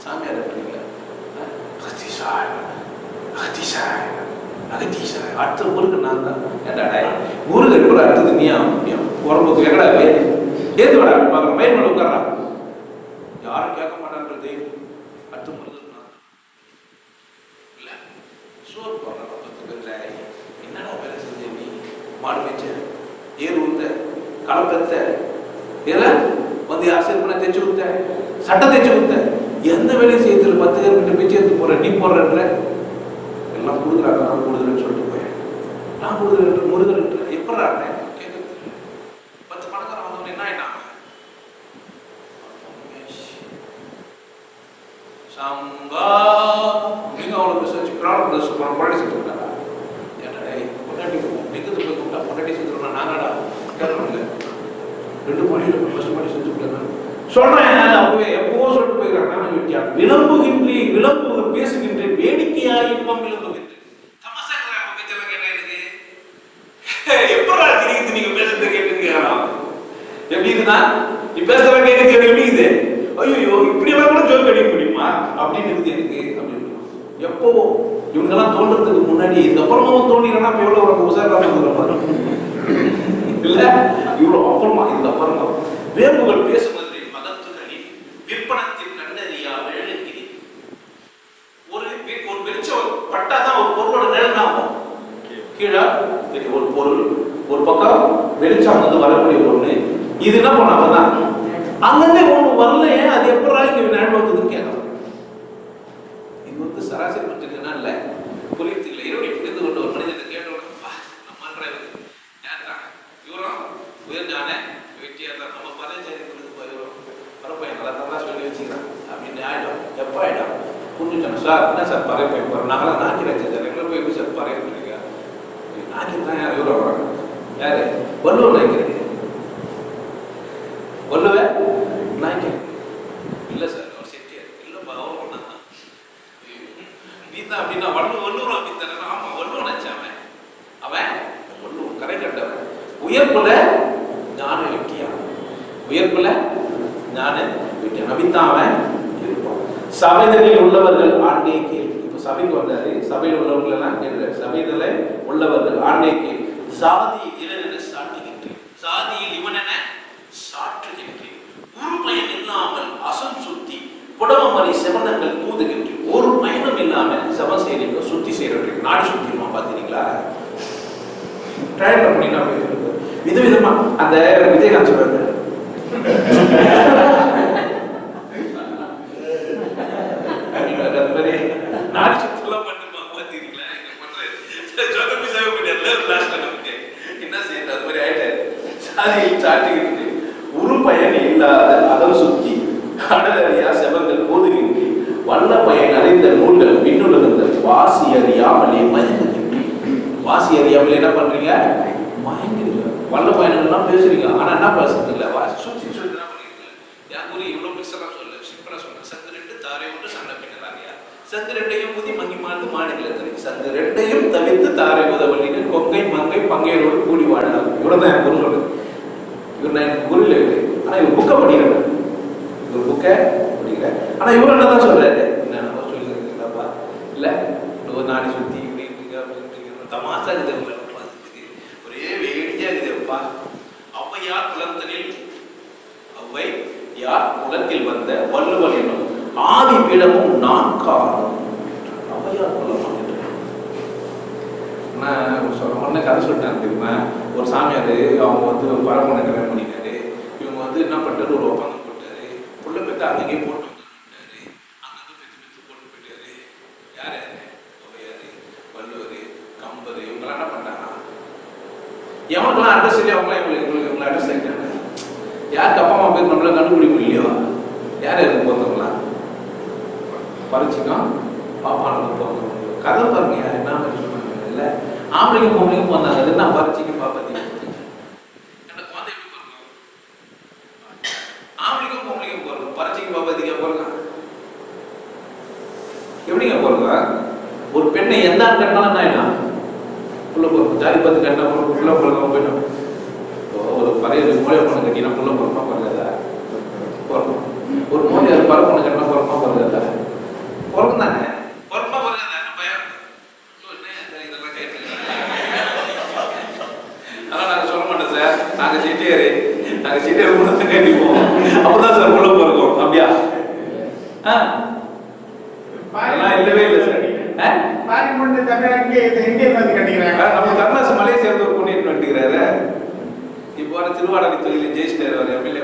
சாமியார் இருக்கிறீங்க அடுத்த முருகன் நான் தான். ஏன்டா முருகன் கூட அடுத்தது நீ ஆக முடியும். உடம்புக்கு எங்கடா வேறு ஏது விட அப்படி பார்க்குற மயில் மேல உட்கார்றான். யாரும் கேட்க மாட்டான்றது அடுத்த முருகன் நான் தான். இல்லை சோறு போடுறான் 10 பேர்ல. என்னடா வேலை செஞ்ச நீ? மாடு மேய்ச்ச, ஏறு ஊத்த, களப்பெத்த, இதெல்லாம் வந்து ஆசிரியர் தைச்சு கொடுத்த, சட்டை தைச்சு கொடுத்த, எந்த வேலையும் செய்யறதுல 10 பேர்கிட்ட பேச்சு எடுத்து போற நீ போடுறன்ற எல்லாம் கொடுக்குறாங்க. நான் கொடுக்குறேன்னு சொல்லிட்டு போயேன். நான் கொடுக்குறேன் முருகன் எப்படா கேட்கறது இல்லை. 10 பணக்காரன் வந்தவங்க என்ன ஆயிட்டாங்க? சம்பா நீங்க அவளை பேசி ப்ராடக்ட் பேச போன பொண்டாட்டி செத்து விட்டாரா? ஏன்டா பொண்டாட்டி நிற்கிறது போய் கூப்பிட்டா பொண்டாட்டி செத்துருந்தா நானடா கேட்கணும் இல்லை. 2 பாட்டி ஃபர்ஸ்ட் பாட்டி செத்து விட்டேன் சொல்றேன். அப்பவே எப்போ சொல்லிட்டு போயிடுறாங்க. நான் வெட்டியான் விளம்புகின்றேன், விளம்பு பேசுகின்றேன், வேடிக்கையா இன்பம் விளம்புகின்றேன். தமாசாக பேச்செல்லாம் கேட்டா எனக்கு எப்படா திரிக்குது நீங்க பேசுறது கேட்டுருக்கேன். எப்படி இருக்குதா நீ பேசுறத கேட்க எப்படி இது? ஐயோ இப்படி எல்லாம் கூட ஜோக் அடிக்க முடியுமா அப்படின்னு இருக்குது எனக்கு. அப்படின்னு எப்போ இவங்கெல்லாம் தோன்றதுக்கு முன்னாடி இதுக்கப்புறமும் தோண்டினா இப்ப எவ்வளவு ஒரு உசாரமா பாருங்க இல்ல. இவ்வளவு அப்புறமா இதுக்கப்புறமா வேம்புகள் பேசுவது விற்பனத்தில் கண்டறியா விழலுக்கிறேன். ஒரு வெளிச்சம் பட்டாதான் ஒரு பொருளோட நிழல் ஆகும். கீழே ஒரு பொருள் ஒரு பக்கம் வெளிச்சம் வந்து வரக்கூடிய ஒண்ணு. இது என்ன பண்ணாமதான் அங்கே ஒண்ணு வரலையே, அது எப்படா இங்க நிழல் வந்ததுன்னு கேட்கலாம். இது வந்து சராசரி மனுஷனுக்கு இல்ல புரியுதுல. இருபடி புரிந்து கொண்டு ஒரு மனிதனை கேட்டோம் நம்ம ஏன்டா இவரும் உயர்ந்தானே வெட்டியா தான் நம்ம பதவி போயிடும் பரப்பையன் நல்லா தான் சொல்லி வச்சுக்கிறான் அப்படின்னு ஆயிடும். எப்போ ஆயிடும் புரிஞ்சுக்கணும். சார் என்ன சார் பறப்பையன் போகிறோம் நாங்களாம் நாக்கி வச்சு சார் எங்களை போய் எப்படி சார் பறையிட்டுருக்கா நாக்கி தான் யார் இவரோ யாரு வள்ளுவர் நினைக்கிறேன் வள்ளுவ நாய்க்கர் இல்லை சார், அவர் செட்டியார் இல்லைப்பா, அவர் ஒன்றா தான். நீ தான் அப்படின்னா வள்ளுவர் அப்படி தானே? ஆமாம், வள்ளுவன் நினச்ச அவன் வள்ளுவன் கரை கட்டவன். உயர்குல ஞான வெட்டியான், உயர்குல ஞான வெட்டியான் அப்படித்தான் அவன் இருப்பான். சபைதனில் உள்ளவர்கள் ஆண்டே கேள். இப்போ சபைக்கு வந்தாரு, சபையில் உள்ளவர்கள் எல்லாம் கேட்கிறார். சபையில உள்ளவர்கள் ஆண்டே கேள். சாதியில் இவன் என சாட்டுகின்றேன், சாதியில் இவன் என சாற்றுகின்றேன். ஒரு பயன் இல்லாமல் அசம் சுத்தி புடவமறை செவனங்கள் தூதுகின்றேன். ஒரு பயனும் இல்லாம சபை செய்றீங்க, சுத்தி செய்யறீங்க. நாடு சுத்திடுவான் பாத்தீங்களா? ட்ரையல்ல பண்ணினா விதவிதமா அந்த விஜயகாந்த் சொல்றாரு, நாடு சுத்தலாம் பண்ணுமா பாத்தீங்களா? என்ன செய்யறது? அது மாதிரி ஆயிட்டாரு. சாதியில் சாட்டுகின்ற ஒரு பயன் இல்லாத அதம் சுத்தி கடலறியா செவங்கள் போதுகின்றேன். வல்ல பயன் அறிந்த நூல்கள் விண்ணுலகங்கள் வாசி அறியாமலே மயங்குகின்றேன். வாசி அறியாமலே என்ன பண்றீங்க? மயங்குறீங்க. வல்ல பயன்கள்லாம் பேசுறீங்க, ஆனா என்ன பேசுறது இல்லை. சுத்தி சொல்லி என்ன பண்ணிருக்கீங்க? என் குறி இவ்வளவு பெருசெல்லாம் சொல்ல, சிம்பிளா சொல்ல. சங்கு ரெண்டு தாரை ஒன்று சண்டை பின்னலாரியா, சங்கு ரெண்டையும் ஊதி மங்கி மாழ்ந்து மாடுகளை தருவி, சங்கு ரெண்டையும் தவிர்த்து தாரை உதவலின்னு கொங்கை மங்கை பங்கையரோடு கூடி வாழலாம். இவ்வளவுதான் என் குரு சொல்லுது. இவர் நான் எனக்கு குரு இல்லை, ஆனா இவர் புக்கை படிக்கிறேன், இவர் புக்கை படிக்கிறேன். ஆனா இவர் என்னதான் சொல்றாரு? என்னென்ன சொல்லுங்கப்பா, இல்லை ஒரு நாடி சுத்தி இப்படி தமாசா இருக்குது, ஒரே வேடிக்கையா இருக்குதுப்பா. ஔவையார் குலத்தனில், ஔவை யார் குலத்தில் வந்த வள்ளுவன் என்னும் ஆதி பீடமும் நான் காணும். ஔவையார் குலம் சொல்ல ஒன்னு கதை சொல்லிட்டாங்க தெரியுமா? ஒரு சாமியார் அவங்க வந்து பரம்பொண்ணை கல்யாணம் பண்ணிட்டாரு. இவங்க வந்து என்ன பண்ணிட்டாரு, ஒரு ஒப்பந்தம் போட்டாரு. புள்ள பெற்று அங்கேயே போட்டு வந்துட்டாரு. அங்கங்கே பெற்று போட்டு போயிட்டாரு. யார் யாரு? ஔவையார், வள்ளுவர், கம்பர், இவங்கெல்லாம் என்ன பண்ணிட்டாங்க? எவனுக்கெல்லாம் அட்ரஸ் இல்லையா அவங்களாம் இவங்களை அட்ரஸ் ஆகிட்டாங்க. யாருக்கு அப்பா அம்மா பேர் நம்மளால கண்டுபிடிப்பு இல்லையோ, யார் யாருக்கு போகிறவங்களா பறிச்சுக்கும் பாப்பானுக்கு போகிறோம். கதை பாருங்க என்ன மாதிரி சொன்னாங்க. இல்லை ஆம்பளைக்கும் பொம்பளைக்கும் போனாங்க, அது நான் பறிச்சுக்கு பாப்பாத்தி எனக்கு வந்து எப்படி போகிறோம்? ஆம்பளைக்கும் பொம்பளைக்கும் போகிறோம், பறிச்சுக்கு பாப்பாத்திக்கா போகிறோங்க. எப்படிங்க போகிறோங்க? ஒரு பெண்ணை எந்த ஆள் கட்டினாலும் என்ன ஆயிடும்? புள்ள போகிறோம். ஜாதி பார்த்து கட்டினா புள்ள போகிறோம் போயிடும். ஒரு பழைய மூலையை பொண்ணு கட்டினா புள்ள போகிறோமா போகிறதா? போகிறோம். ஒரு மூலையை பற பொண்ணு கட்டினா போகிறோமா போகிறதா? போகிறோம் தானே. போகிறோமா போகிறதா? என்ன பயம்? இதெல்லாம் கேட்டுருக்கேன். அதெல்லாம் நாங்கள் சொல்ல மாட்டோம் சார். நாங்கள் சீட்டியாரு கூட தான் கட்டிப்போம். அப்போதான் சார் புள்ள போகிறோம். அப்படியா? இல்லவே இல்லை சார். நம்ம கருணாசு மலையை சேர்ந்த ஒரு பொண்ணு கட்டிக்கிறாரு. இப்போ திருவாடகை தொகுதியில் ஜெயிச்சிட்டாரு, அவர் எம்எல்ஏ.